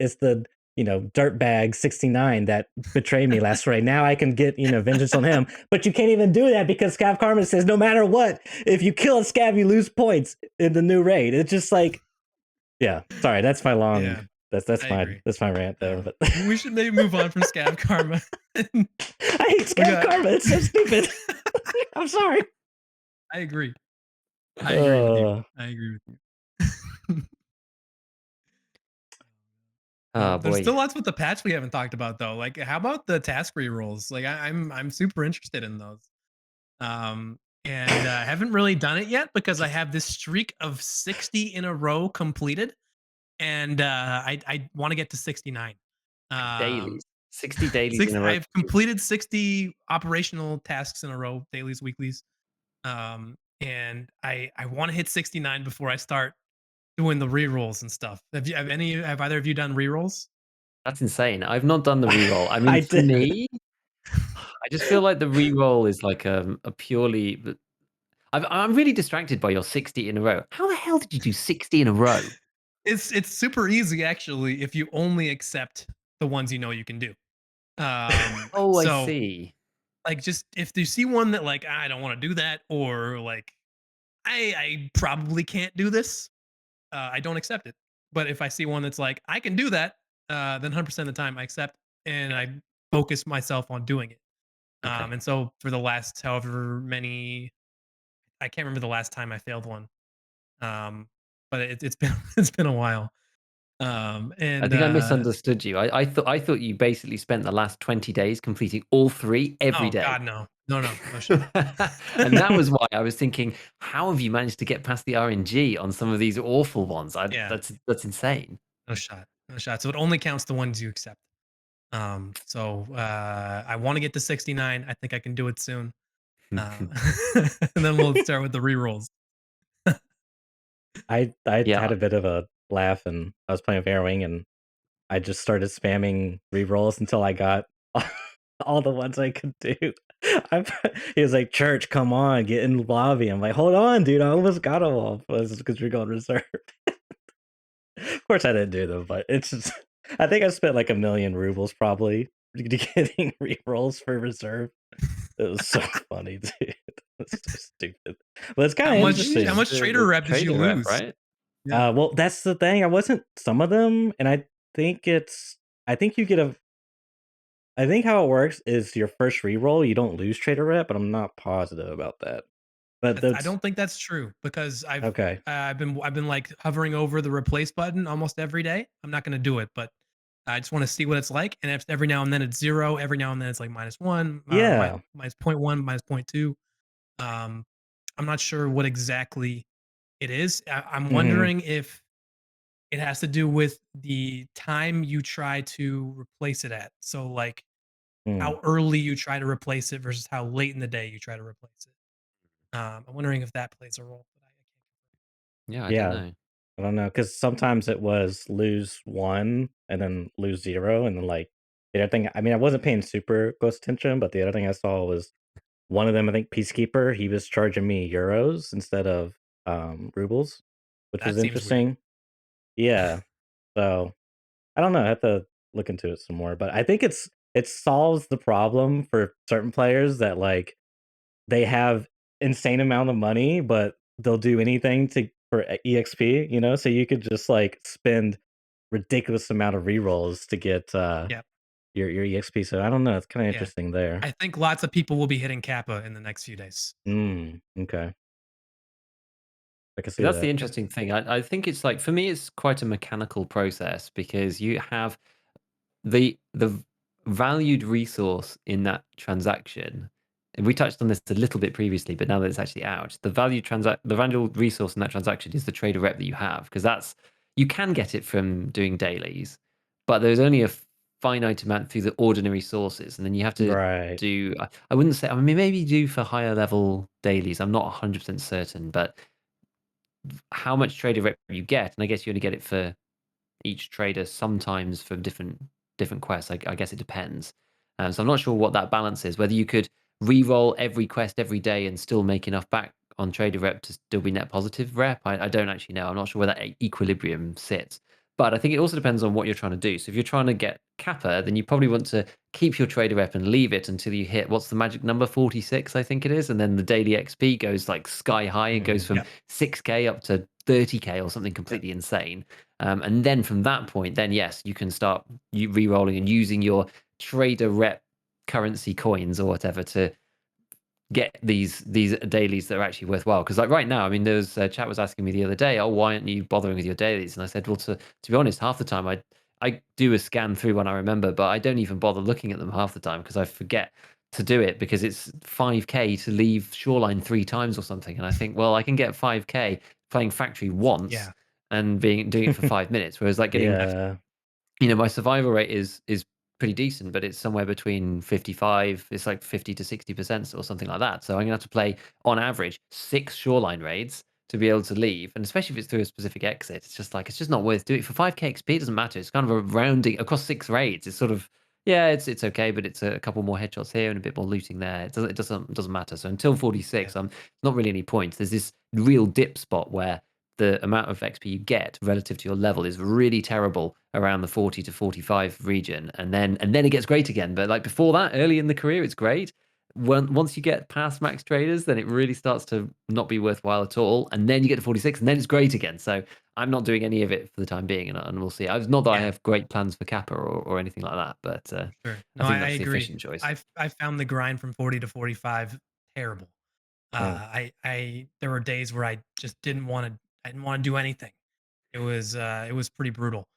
dirtbag 69 that betrayed me last Friday. Now I can get, vengeance on him. But you can't even do that because Scav Karma says no matter what, if you kill a scav, you lose points in the new raid. It's just like, yeah, sorry, that's my long Yeah, that's I my agree. that's my rant there. But We should maybe move on from Scav Karma. I hate We Scav got Karma. It's so stupid. I'm sorry. I agree. I agree with you. Uh, I agree with you. Oh There's boy. still lots with the patch we haven't talked about though. Like, how about the task rerolls? Like, I'm super interested in those. And haven't really done it yet because I have this streak of 60 in a row completed, and I want to get to 69. Um, Dailies. 60 dailies in six. a row. I've completed 60 operational tasks in a row, dailies, weeklies. and I want to hit 69 before I start doing the rerolls and stuff. Have either of you done rerolls? That's insane. I've not done the reroll. I I mean, for did. me, I just feel like the reroll is like a purely. I'm really distracted by your 60 in a row. How the hell did you do 60 in a row? It's super easy actually if you only accept the ones you know you can do. Oh, I So see. like just if you see one that like I don't want to do that, or like I probably can't do this, I don't accept it. But if I see one that's like I can do that, then 100% of the time I accept and I focus myself on doing it. Okay. And so for the last however many, I can't remember the last time I failed one. Um, but it's been it's been a while. I And think I misunderstood you. I thought you basically spent the last 20 days completing all 3 every Oh day. God, no, no, no, no shot. And that was why I was thinking, how have you managed to get past the RNG on some of these awful ones? Yeah, That's insane. no shot, no shot. So it only counts the ones you accept. So I want to get to 69. I think I can do it soon. Uh, and then we'll start with the rerolls. I had Yeah. a bit of a laugh, and I was playing with Airwing, and I just started spamming rerolls until I got all the ones I could do. I, he was like, "Church, come on, get in the lobby." I'm like, "Hold on, dude, I almost got them all." Because we're going reserve. Of course, I didn't do them, but it's just. I think I spent like 1,000,000 rubles probably getting rerolls for reserve. It was so funny, dude. It's so stupid, but it's kind How of much? Maybe How it's interesting. much trader the rep did you trader rep, lose? right? Yeah, Well, that's the thing. I wasn't some of them, and think it's. I think you get a. I think how it works is your first reroll, you don't lose trader rep, but I'm not positive about that. But I that's don't think that's true because okay. I've been like hovering over the replace button almost every day. I'm not going to do it, but I just want to see what it's like. And if every now and then it's 0, every now and then it's like -1, Yeah. minus point 0.1, minus point 0.2. Um, I'm not sure what exactly it is. I'm Mhm. wondering if it has to do with the time you try to replace it at. So like Mm. how early you try to replace it versus how late in the day you try to replace it. I'm wondering if that plays a role. But I can't. Yeah, I don't Yeah. know. I don't know because sometimes it was lose 1 and then lose 0, and then, like, the other thing I mean, I wasn't paying super close attention, but the other thing I saw was one of them, I think Peacekeeper, he was charging me euros instead of, rubles, which was That seems weird. interesting. Yeah. So I don't know. I have to look into it some more, but I think it solves the problem for certain players that like they have insane amount of money, but they'll do anything to for EXP. So you could just like spend ridiculous amount of rerolls to get Yeah, your EXP. So I don't know. It's kind of yeah. interesting there. I think lots of people will be hitting Kappa in the next few days. Okay, I can see That's the that. Yep, interesting thing. I think it's like for me, it's quite a mechanical process because you have the valued resource in that transaction. And we touched on this a little bit previously, but now that it's actually out, the valued resource in that transaction is the trader rep that you have, because that's you can get it from doing dailies, but there's only a finite amount through the ordinary sources, and then you have to Right. do. I wouldn't say. I mean, maybe you do for higher level dailies. I'm not 100% certain, but how much trader rep you get, and I guess you only get it for each trader sometimes for different quests. I guess it depends. So I'm not sure what that balance is. Whether you could re-roll every quest every day and still make enough back on trader rep to still be net positive rep. I don't actually know. I'm not sure where that equilibrium sits. But I think it also depends on what you're trying to do. So if you're trying to get Kappa, then you probably want to keep your trader rep and leave it until you hit what's the magic number 46, I think it is, and then the daily XP goes like sky high. It goes Mhm. from yep, 6k up to 30k or something yep. completely insane. And then from that point, then yes, you can start re-rolling and using your trader rep currency coins or whatever to get these dailies that are actually worthwhile. Because like right now, I mean, there was chat was asking me the other day, oh, why aren't you bothering with your dailies? And I said, well, to be honest, half the time I do a scan through when I remember, but I don't even bother looking at them half the time because I forget to do it because it's 5k to leave shoreline 3 times or something. And I think, well, I can get 5k playing factory once and being doing it for 5 minutes, whereas like getting Yeah. my survival rate is pretty decent, but it's somewhere between 55, it's like 50 to 60% or something like that. So I'm gonna have to play on average 6 shoreline raids to be able to leave. And especially if it's through a specific exit, it's just like it's just not worth doing. For 5k XP, it doesn't matter. It's kind of a rounding across 6 raids. It's sort of yeah, it's okay, but it's a couple more headshots here and a bit more looting there. It doesn't matter. So until 46, Yeah. not really any point. There's this real dip spot where the amount of XP you get relative to your level is really terrible around the 40 to 45 region, and then it gets great again. But like before that, early in the career, it's great. Once you get past max traders, then it really starts to not be worthwhile at all, and then you get to 46, and then it's great again. So I'm not doing any of it for the time being, and we'll see. It's not that I Yeah. have great plans for Kappa or anything like that, but Sure. I No, think I that's the agree. efficient choice. I found the grind from 40 to 45 terrible. Mm. I there were days where I just I didn't want to do anything. It was pretty brutal.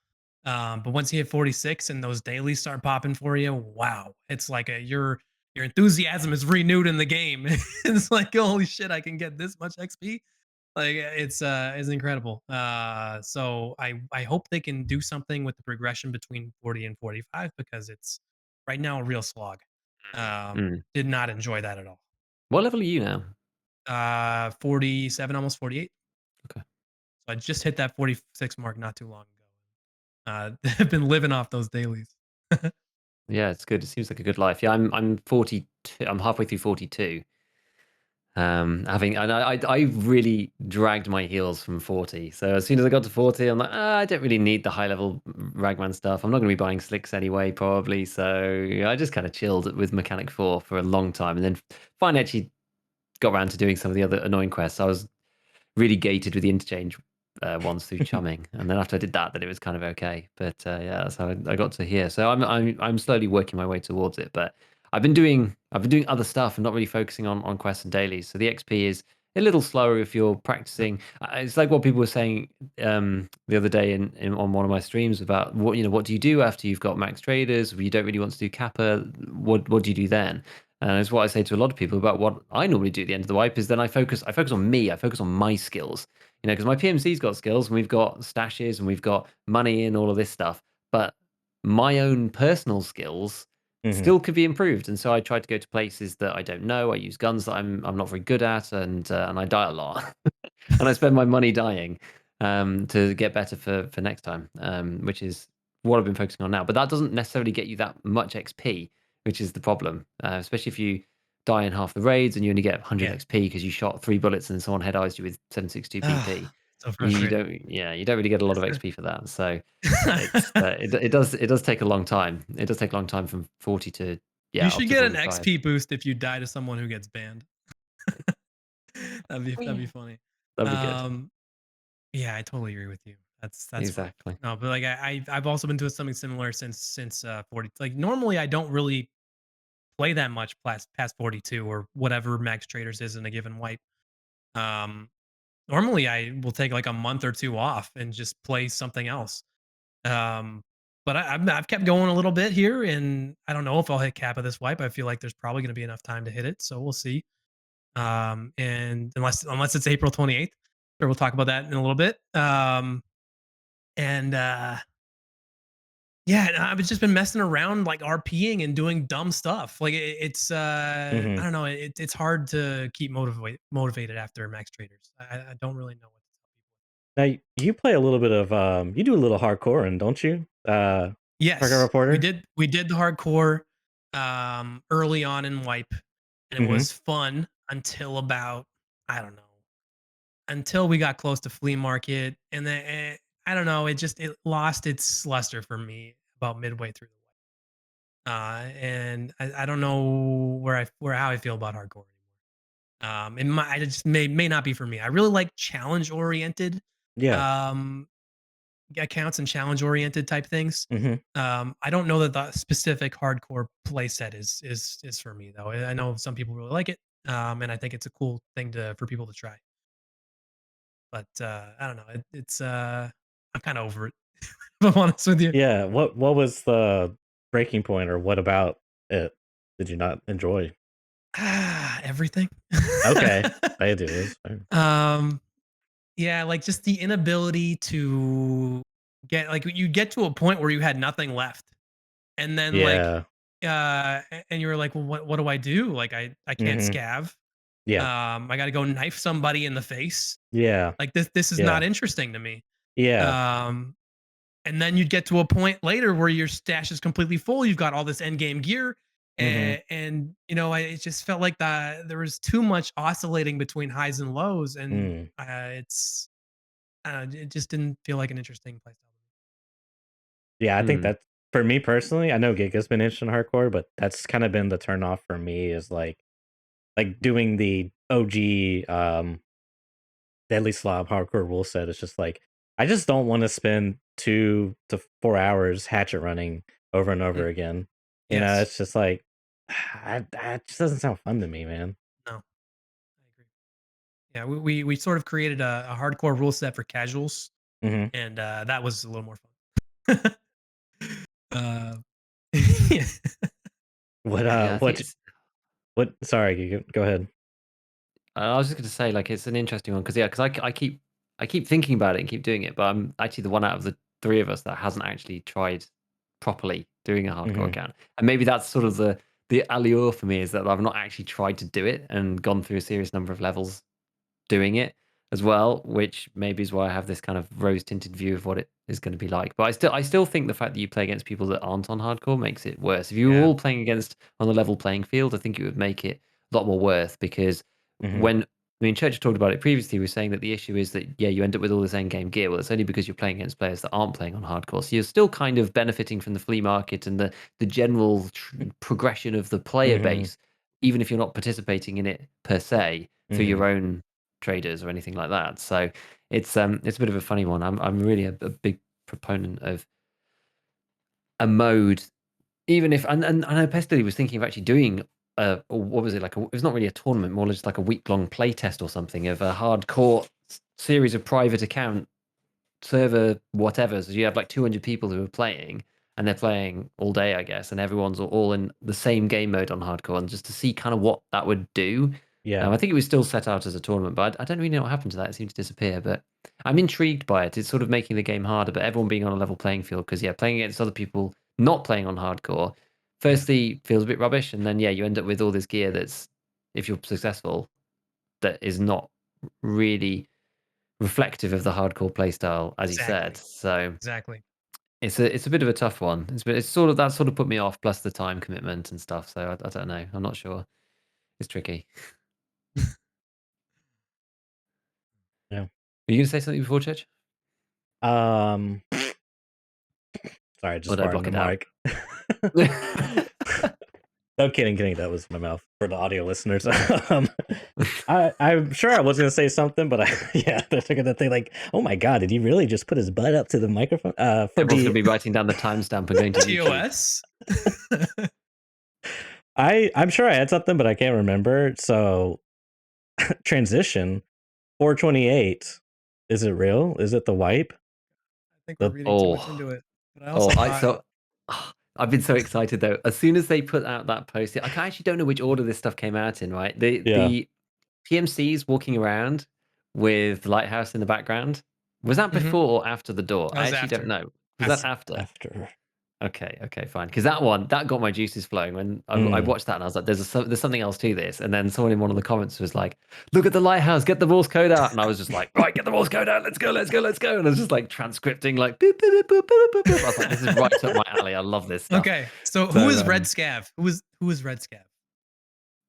But once you hit 46 and those dailies start popping for you, wow. It's like your enthusiasm is renewed in the game. It's like, holy shit, I can get this much XP. Like it's incredible. So I hope they can do something with the progression between 40 and 45 because it's right now a real slog. Mm. Did not enjoy that at all. What level are you now? 47, almost 48. Okay. So I just hit that 46 mark not too long ago. I've been living off those dailies. Yeah, it's good. It seems like a good life. Yeah, I'm 42. I'm halfway through 42. I really dragged my heels from 40. So as soon as I got to 40, I'm like, I don't really need the high level ragman stuff. I'm not going to be buying slicks anyway, probably. So I just kind of chilled with Mechanic 4 for a long time, and then finally actually got around to doing some of the other annoying quests. I was really gated with the interchange ones through chumming, and then after I did that, then it was kind of okay. But yeah, that's how I got to here. So I'm slowly working my way towards it. But I've been doing other stuff and not really focusing on quests and dailies. So the XP is a little slower if you're practicing. It's like what people were saying the other day on one of my streams about what do you do after you've got max traders? You don't really want to do kappa. What do you do then? And it's what I say to a lot of people about what I normally do at the end of the wipe is then I focus on me, I focus on my skills, because my PMC's got skills and we've got stashes and we've got money and all of this stuff, but my own personal skills Mhm. still could be improved. And so I try to go to places that I don't know. I use guns that I'm not very good at, and I die a lot, and I spend my money dying to get better for next time, which is what I've been focusing on now. But that doesn't necessarily get you that much XP, which is the problem, especially if you die in half the raids and you only get 100 Yeah. XP because you shot 3 bullets and someone head-eyes you with 762 PP. So You frustrating. don't, yeah, you don't really get a lot of XP for that. So it does take a long time. It does take a long time from 40 to You up should to get an 45. XP boost if you die to someone who gets banned. That'd be funny. That'd be good. Um, yeah, I totally agree with you. That's funny. Exactly. No, but like I've also been doing something similar since 40. Like normally I don't really play that much past 42 or whatever max traders is in a given wipe. Um, normally I will take like a month or two off and just play something else. Um, but I've kept going a little bit here, and I don't know if I'll hit cap of this wipe. I feel like there's probably going to be enough time to hit it, so we'll see. And unless it's April 28th, sure, we'll talk about that in a little bit. And Yeah, and I've just been messing around like RPing and doing dumb stuff. Like it's I Mhm. don't know, it's hard to keep motivated after max traders. I don't really know what to tell people. Now you play a little bit of you do a little hardcore, and don't you? Target Yes, Reporter. we did the hardcore early on in wipe, and it Mhm. was fun until about I don't know, until we got close to flea market, and then I don't know, it lost its luster for me about midway through the and I don't know where how I feel about hardcore anymore. It just may not be for me. I really like challenge oriented Yeah. um, accounts and challenge oriented type things. Mhm. I don't know that the specific hardcore play set is for me though. I know some people really like it, and I think it's a cool thing to for people to try. But I don't know. It's I'm kind of over it. If I'm honest with you. Yeah. What was the breaking point, or what about it did you not enjoy? Everything. Okay, I do. That's fine. um, yeah, like just the inability to get like you get to a point where you had nothing left. and then like Yeah. and you were like, well, what do I do? Like I can't Mhm. scav. Yeah. I got to go knife somebody in the face. Yeah. Like this is Yeah. not interesting to me. Yeah. Um, and then you'd get to a point later where your stash is completely full. You've got all this end game gear, Mhm. and you know, it just felt like there was too much oscillating between highs and lows, and Mm. it just didn't feel like an interesting playstyle. Yeah, I think Hmm. that for me personally, I know Giga's been interested in hardcore, but that's kind of been the turn off for me is like doing the OG Deadly Slob hardcore rule set. It's just like I just don't want to spend 2 to 4 hours hatchet running over and over Mm, again. You know, yes. it's just like it just doesn't sound fun to me, man. No, I agree. Yeah, we sort of created a hardcore rule set for casuals, Hmm. and that was a little more fun. uh, yeah. What Yeah, I think it's. what? Sorry, you go ahead. I was just going to say, like, it's an interesting one because because I keep thinking about it and keep doing it, but I'm actually the one out of the three of us that hasn't actually tried properly doing a hardcore Hmm. account, and maybe that's sort of the allure for me is that I've not actually tried to do it and gone through a serious number of levels doing it as well, which maybe is why I have this kind of rose tinted view of what it is going to be like. But I still think the fact that you play against people that aren't on hardcore makes it worse. If you were Yeah. all playing against on a level playing field, I think it would make it a lot more worth because Hmm. when I mean, Church talked about it previously. We were saying that the issue is that yeah, you end up with all this end game gear. Well, it's only because you're playing against players that aren't playing on hardcore, so you're still kind of benefiting from the flea market and the general progression of the player Hmm. base, even if you're not participating in it per se through Hmm. your own traders or anything like that. So it's a bit of a funny one. I'm really a big proponent of a mode, even if and I know Pestily was thinking of actually doing what was it like? It was not really a tournament, more just like a week-long play test or something of a hardcore series of private account server whatever. So you have like 200 people who are playing, and they're playing all day, I guess, and everyone's all in the same game mode on hardcore, and just to see kind of what that would do. Yeah. I think it was still set out as a tournament, but I don't really know what happened to that. It seemed to disappear, but I'm intrigued by it. It's sort of making the game harder, but everyone being on a level playing field because yeah, playing against other people not playing on hardcore, Yeah. firstly feels a bit rubbish, and then yeah, you end up with all this gear that's, if you're successful, that is not really reflective of the hardcore playstyle, as you said. Exactly. So Exactly. it's a bit of a tough one. It's sort of put me off, plus the time commitment and stuff. So I don't know. I'm not sure. It's tricky. Yeah. Were you gonna say something before, Church? Um. Sorry, I Or just did I farted in block the it out? mic. No, kidding. That was my mouth for the audio listeners. I'm sure I was gonna say something, but yeah, they're gonna think like, "Oh my god, did he really just put his butt up to the microphone?" For Everyone's gonna the, be writing down the timestamp and going to YouTube. TOS. I'm sure I had something, but I can't remember. So transition 428. Is it real? Is it the wipe? I think we're The reading too much Oh, into it. But I oh, also thought, I've been so excited though. As soon as they put out that post, I actually don't know which order this stuff came out in. Right, yeah. the PMCs walking around with the lighthouse in the background. Was that mhm, before or after the door? that I was actually don't after. know. Was that That's after? after. Okay, fine. Because that one that got my juices flowing when I Mm. watched that and I was like, there's something else to this. And then someone in one of the comments was like, "Look at the lighthouse, get the Morse code out." And I was just like, "Right, get the Morse code out. Let's go. And I was just like transcripting like boop, boop, boop, boop, boop, boop, boop. I was like, "This is right up my alley. I love this stuff." Okay, so who So is Red Scav? Who is Red Scav?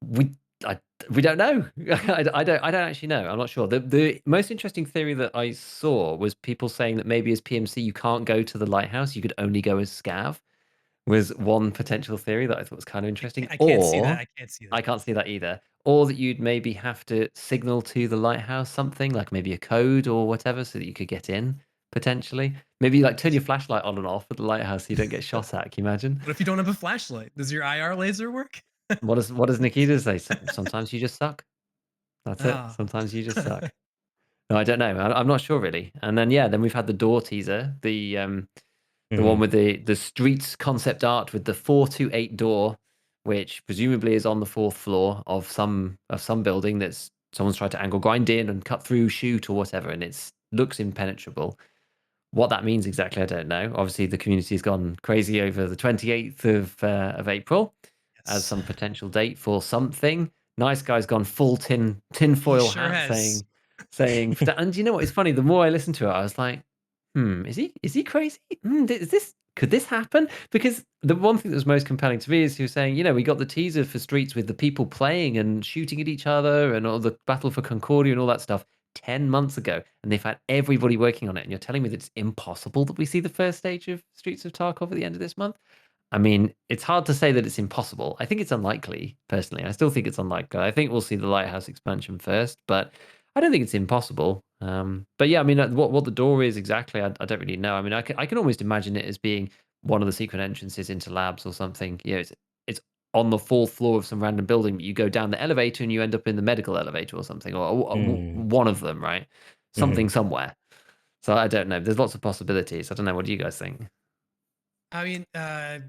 we I, we don't know. I don't actually know. I'm not sure. The most interesting theory that I saw was people saying that maybe as PMC you can't go to the lighthouse. You could only go as Scav. Was one potential theory that I thought was kind of interesting. I can't see that. Or I can't see I that. can't see that either. Or that you'd maybe have to signal to the lighthouse something, like maybe a code or whatever, so that you could get in potentially. Maybe like turn your flashlight on and off at the lighthouse so you don't get shot at. Can you imagine? What if you don't have a flashlight? Does your IR laser work? What does Nikita say? Sometimes you just suck. That's it. Ah. Sometimes you just suck. No, I don't know. I'm not sure really. And then yeah, then we've had the door teaser, the one Hmm. with the streets concept art with the 428 door, which presumably is on the fourth floor of some building that's someone's tried to angle grind in and cut through, shoot or whatever, and it's looks impenetrable. What that means exactly, I don't know. Obviously, the community has gone crazy over the 28th of April as Yes, some potential date for something. Nice guy's gone full he tinfoil sure hat, has. saying. And you know what? It's funny. The more I listen to it, I was like, is he crazy? Could this happen? Because the one thing that was most compelling to me is he was saying, we got the teaser for Streets with the people playing and shooting at each other and all the battle for Concordia and all that stuff 10 months ago, and they've had everybody working on it. And you're telling me that it's impossible that we see the first stage of Streets of Tarkov at the end of this month? I mean, it's hard to say that it's impossible. I think it's unlikely, personally. I still think it's unlikely. I think we'll see the Lighthouse expansion first, but I don't think it's impossible. But yeah, I mean, what the door is exactly, I don't really know. I mean, I can almost imagine it as being one of the secret entrances into labs or something. It's on the fourth floor of some random building, but you go down the elevator and you end up in the medical elevator or something, or Mm, one of them, right? mhm. Something somewhere. So I don't know. There's lots of possibilities. I don't know. What do you guys think? I mean,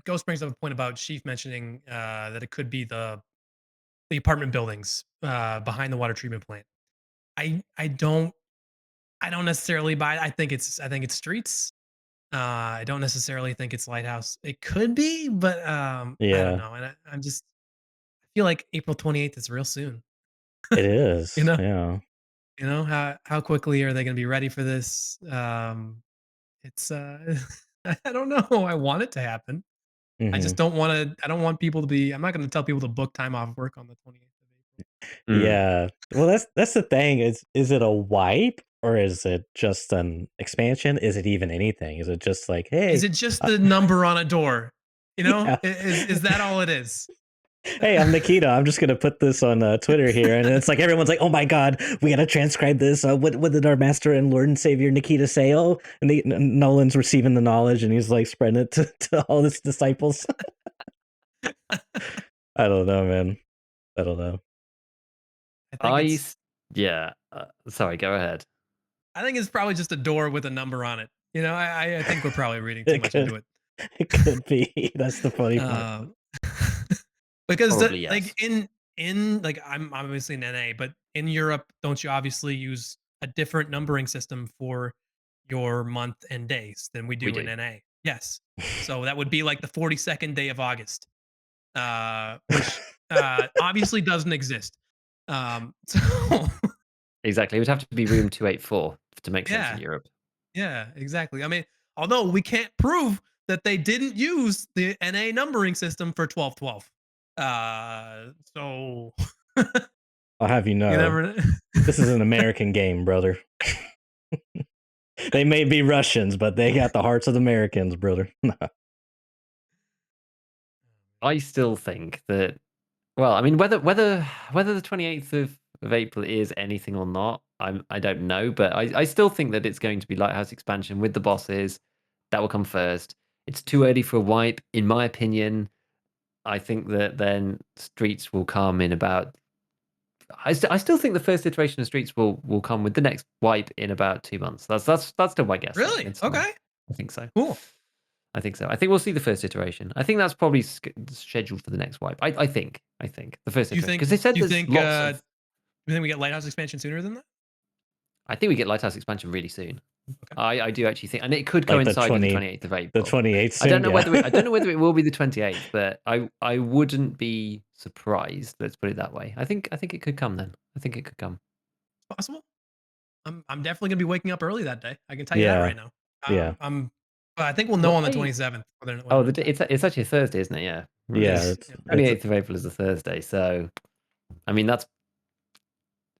Ghost brings up a point about Sheaf mentioning that it could be the apartment buildings behind the water treatment plant. I I don't necessarily buy it. I think it's streets. I don't necessarily think it's lighthouse. It could be, but I don't Yeah, know. And I'm just I feel like April 28th is real soon. it You is. know, Yeah. how quickly are they going to be ready for this? It's I don't know. I want it to happen. I just Mhm. don't want to. I don't want people to be. I'm not going to tell people to book time off work on the 28th of April. Mm. Yeah. Well, that's the thing. Is it a wipe or is it just an expansion? Is it even anything? Is it just like, Is hey, it just uh, the number on a door? You know, yeah, is that all it is? hey, I'm Nikita. I'm just gonna put this on Twitter here, and it's like everyone's like, oh my god, we gotta transcribe this. What did our master and Lord and Savior Nikita say? Oh, and Nolan's receiving the knowledge, and he's like spreading it to all his disciples. I don't know, man. I don't know. I think I it's s- yeah. Sorry, go ahead. I think it's probably just a door with a number on it. You know, I think we're probably reading too It much could into it. it could be. That's the funny part. Um, because Probably like yes. in like I'm obviously in NA, but in Europe, don't you obviously use a different numbering system for your month and days than we We do in do. NA? Yes. So that would be like the 42nd day of August, which obviously doesn't exist. So Exactly. It would have to be room 284 to make sense in yeah, Europe. yeah, exactly. I mean, although we can't prove that they didn't use the NA numbering system for 1212. So I'll have you you know, never know. this is an American game, brother. They may be Russians, but they got the hearts of the Americans, brother. I still think that. Well, I mean, whether the 28th of April is anything or not, I don't know. But I still think that it's going to be Lighthouse expansion with the bosses. That will come first. It's too early for a wipe, in my opinion. I think that then Streets will come in about. I still think the first iteration of Streets will come with the next wipe in about 2 months. That's still my guess, though. Really? It's still Okay. I think so. Cool. I think so. I think we'll see the first iteration. I think that's probably scheduled for the next wipe. I think. I think the first Do you iteration think because they said do you there's think lots of. do you think we get Lighthouse expansion sooner than that? I think we get Lighthouse expansion really soon. Okay. I do actually think, and it could Like coincide with the 28th of the April. 28th I don't soon, know yeah. whether it will be the 28th, but I wouldn't be surprised. Let's put it that way. I think it could come then. I think it could come. Possible? I'm definitely gonna be waking up early that day. I can tell you that Yeah. right now. Yeah. I'm but I think we'll know What on the day? 27th Oh, whether it's happening. it's actually a Thursday, isn't it? Yeah, It right. Yeah, is. Yeah. 28th of April is a Thursday, so I mean that's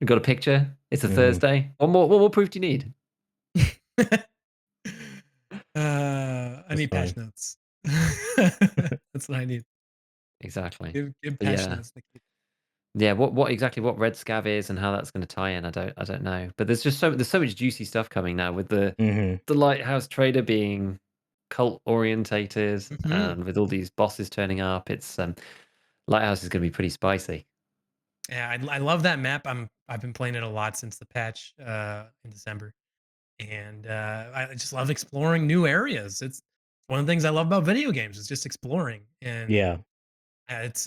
we've got a picture. It's a mhm. Thursday. What more proof do you need? I That's need funny. patch notes. That's what I need. Exactly. Give But patch yeah. notes, Nikki. Yeah, what exactly what Red Scav is and how that's going to tie in, I don't know. But there's so much juicy stuff coming now with Mhm. the Lighthouse Trader being cult orientated Mhm. and with all these bosses turning up. It's Lighthouse is going to be pretty spicy. Yeah, I love that map. I've been playing it a lot since the patch in December, and I just love exploring new areas. It's one of the things I love about video games is just exploring, and Yeah. it's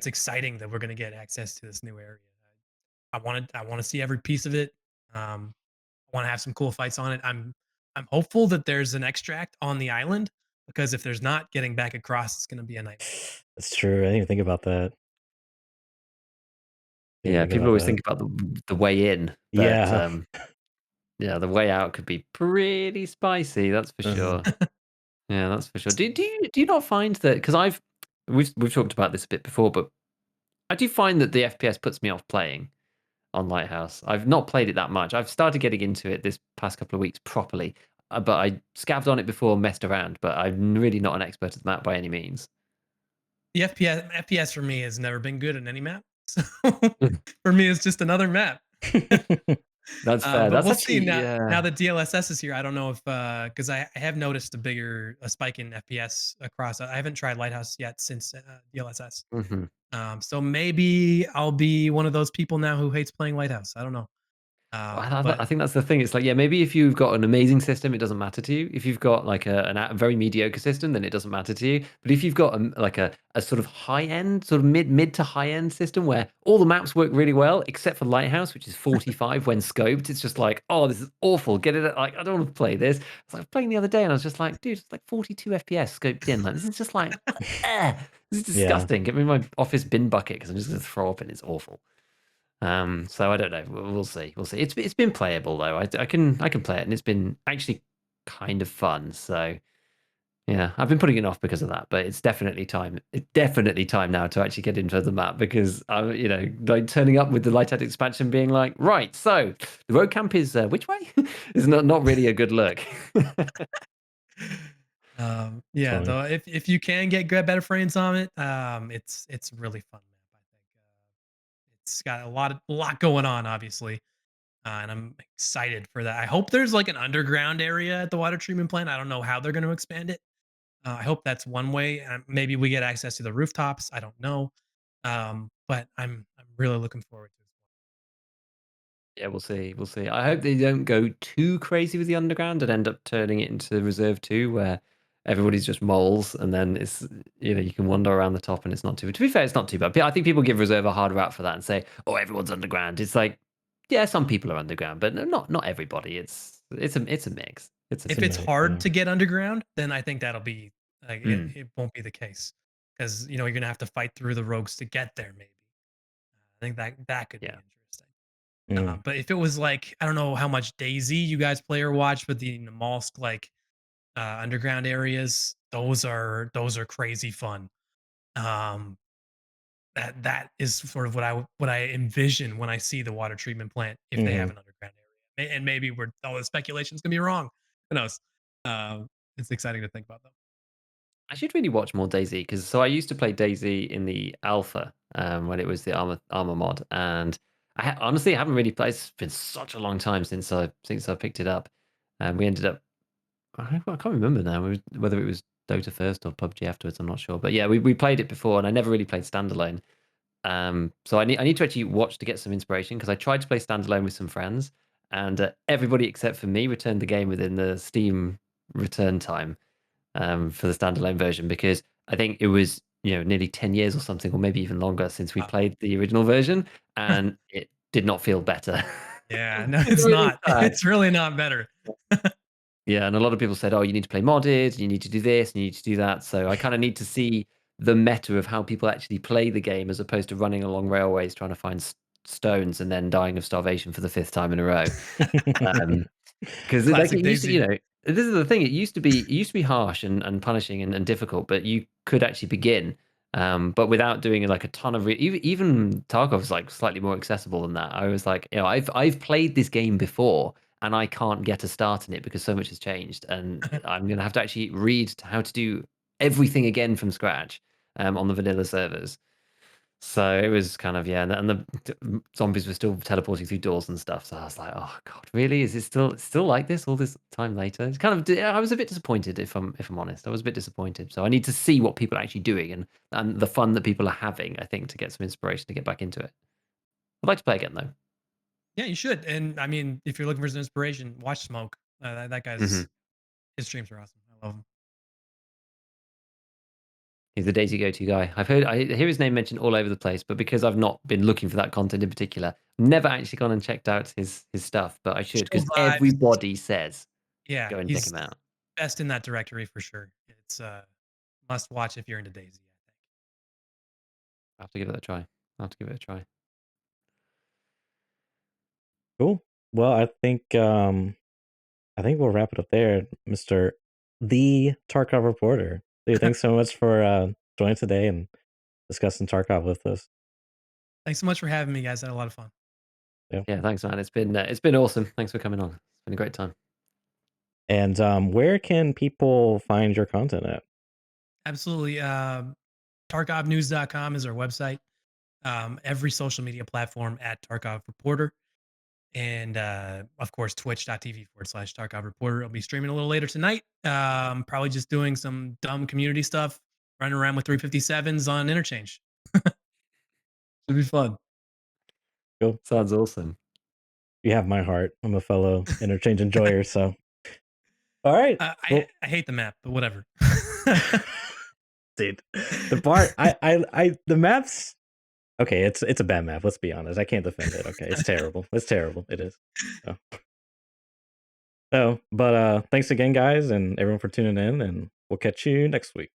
exciting that we're gonna get access to this new area. I want to see every piece of it. I want to have some cool fights on it. I'm hopeful that there's an extract on the island because if there's not, getting back across is going to be a nightmare. That's true. I didn't even think about that. Didn't Yeah, think people about always that. think about the way in, but Yeah. yeah, the way out could be pretty spicy. That's for Mhm. sure. Yeah, that's for sure. Do you not find that? Because we've talked about this a bit before, but I do find that the FPS puts me off playing on Lighthouse. I've not played it that much. I've started getting into it this past couple of weeks properly, but I scavved on it before, messed around, but I'm really not an expert at that by any means. The FPS for me has never been good in any map. So for me, it's just another map. That's fair. But That's we'll see actually now. Now yeah. that DLSS is here, I don't know if because I have noticed a spike in FPS across. I haven't tried Lighthouse yet since DLSS. Mhm. So maybe I'll be one of those people now who hates playing Lighthouse. I don't know. I But I think that's the thing. It's like, yeah, maybe if you've got an amazing system, it doesn't matter to you. If you've got like a very mediocre system, then it doesn't matter to you. But if you've got like a sort of high end, sort of mid to high end system where all the maps work really well, except for Lighthouse, which is 45 when scoped, it's just like, oh, this is awful. Get it? Like, I don't want to play this. It's like playing the other day, and I was just like, dude, it's like 42 FPS scoped in. Like, this is just like, this is Yeah. disgusting. Get me my office bin bucket because I'm just going to throw up, and it's awful. So I don't know. We'll see. We'll see. It's been playable though. I can play it, and it's been actually kind of fun. So yeah, I've been putting it off because of that, but it's definitely time. It's definitely time now to actually get into the map because I'm, like turning up with the Lighthead expansion, being like, right, so the road camp is which way? Is not really a good look. It's yeah, funny. though if you can get good better frames on it, it's a really fun map. I think it's got a lot going on, obviously, and I'm excited for that. I hope there's like an underground area at the water treatment plant. I don't know how they're going to expand it. I hope that's one way. Maybe we get access to the rooftops. I don't know, but I'm really looking forward to it. Yeah, we'll see. We'll see. I hope they don't go too crazy with the underground and end up turning it into Reserve 2 where everybody's just moles and then it's you can wander around the top and it's not too bad. To be fair, it's not too bad. I think people give Reserve a hard rap for that and say, "Oh, everyone's underground." It's like, yeah, some people are underground, but not everybody. It's a mix. It's a It's If a it's mix. mix, hard yeah. to get underground, then I think that'll be like Mm, it won't be the case because you're gonna have to fight through the rogues to get there. Maybe I think that could be yeah. interesting. Mm. But if it was like I don't know how much Daisy you guys play or watch, but the Namalsk like underground areas, those are crazy fun. Um, that is sort of what I envision when I see the water treatment plant if they have Mhm. an underground area. And maybe we're all the speculation's gonna be wrong. Who knows? It's exciting to think about though. I should really watch more Daisy because I used to play Daisy in the alpha when it was the armor mod, and honestly haven't really played. It's been such a long time since I picked it up, and we ended up. I can't remember now whether it was Dota first or PUBG afterwards. I'm not sure, but yeah, we played it before, and I never really played standalone. So I need to actually watch to get some inspiration because I tried to play standalone with some friends, and everybody except for me returned the game within the Steam return time for the standalone version because I think it was nearly 10 years or something, or maybe even longer since we Wow. played the original version, and it did not feel better. Yeah, It no, was it's really not. sad. It's really not better. Yeah, and a lot of people said, "Oh, you need to play modded, you need to do this, and you need to do that." So I kind of need to see the meta of how people actually play the game as opposed to running along railways trying to find stones and then dying of starvation for the fifth time in a row. Um, Because like Classic it used to, Daisy. this is the thing. It used to be harsh and punishing and difficult, but you could actually begin. But without doing like a ton of even Tarkov's like slightly more accessible than that. I was like, I've played this game before and I can't get a start in it because so much has changed, and I'm gonna have to actually read how to do everything again from scratch on the vanilla servers. So it was kind of, yeah, and the zombies were still teleporting through doors and stuff. So I was like, oh god, really? Is it still like this all this time later? It's kind of, I was a bit disappointed if I'm honest. I was a bit disappointed. So I need to see what people are actually doing and the fun that people are having. I think to get some inspiration to get back into it. I'd like to play again though. Yeah, you should. And I mean, if you're looking for some inspiration, watch Smoke. That Hmm. guy's his streams are awesome. I love him. He's the Daisy go-to guy. I hear his name mentioned all over the place, but because I've not been looking for that content in particular, never actually gone and checked out his stuff. But I should Chill because vibes. everybody says. Yeah, Go and check he's him out. best in that directory for sure. It's must watch if you're into Daisy, I think. I'll have to give it a try. I'll have to give it a try. Cool. Well, I think we'll wrap it up there, Mr. The Tarkov Reporter. Dude, thanks so much for joining today and discussing Tarkov with us. Thanks so much for having me, guys. I had a lot of fun. Yeah, thanks, man. It's been awesome. Thanks for coming on. It's been a great time. And where can people find your content at? Absolutely. TarkovNews.com is our website. Every social media platform at TarkovReporter. And of course, twitch.tv/TarkovReporter. I'll be streaming a little later tonight. Probably just doing some dumb community stuff, running around with 357s on interchange. Should be fun. Cool. Sounds awesome. You have my heart. I'm a fellow interchange enjoyer, so. All right. I hate the map, but whatever. Dude, the maps. Okay, it's a bad map. Let's be honest. I can't defend it. Okay, it's terrible. It's terrible. It is. So, but thanks again, guys, and everyone for tuning in, and we'll catch you next week.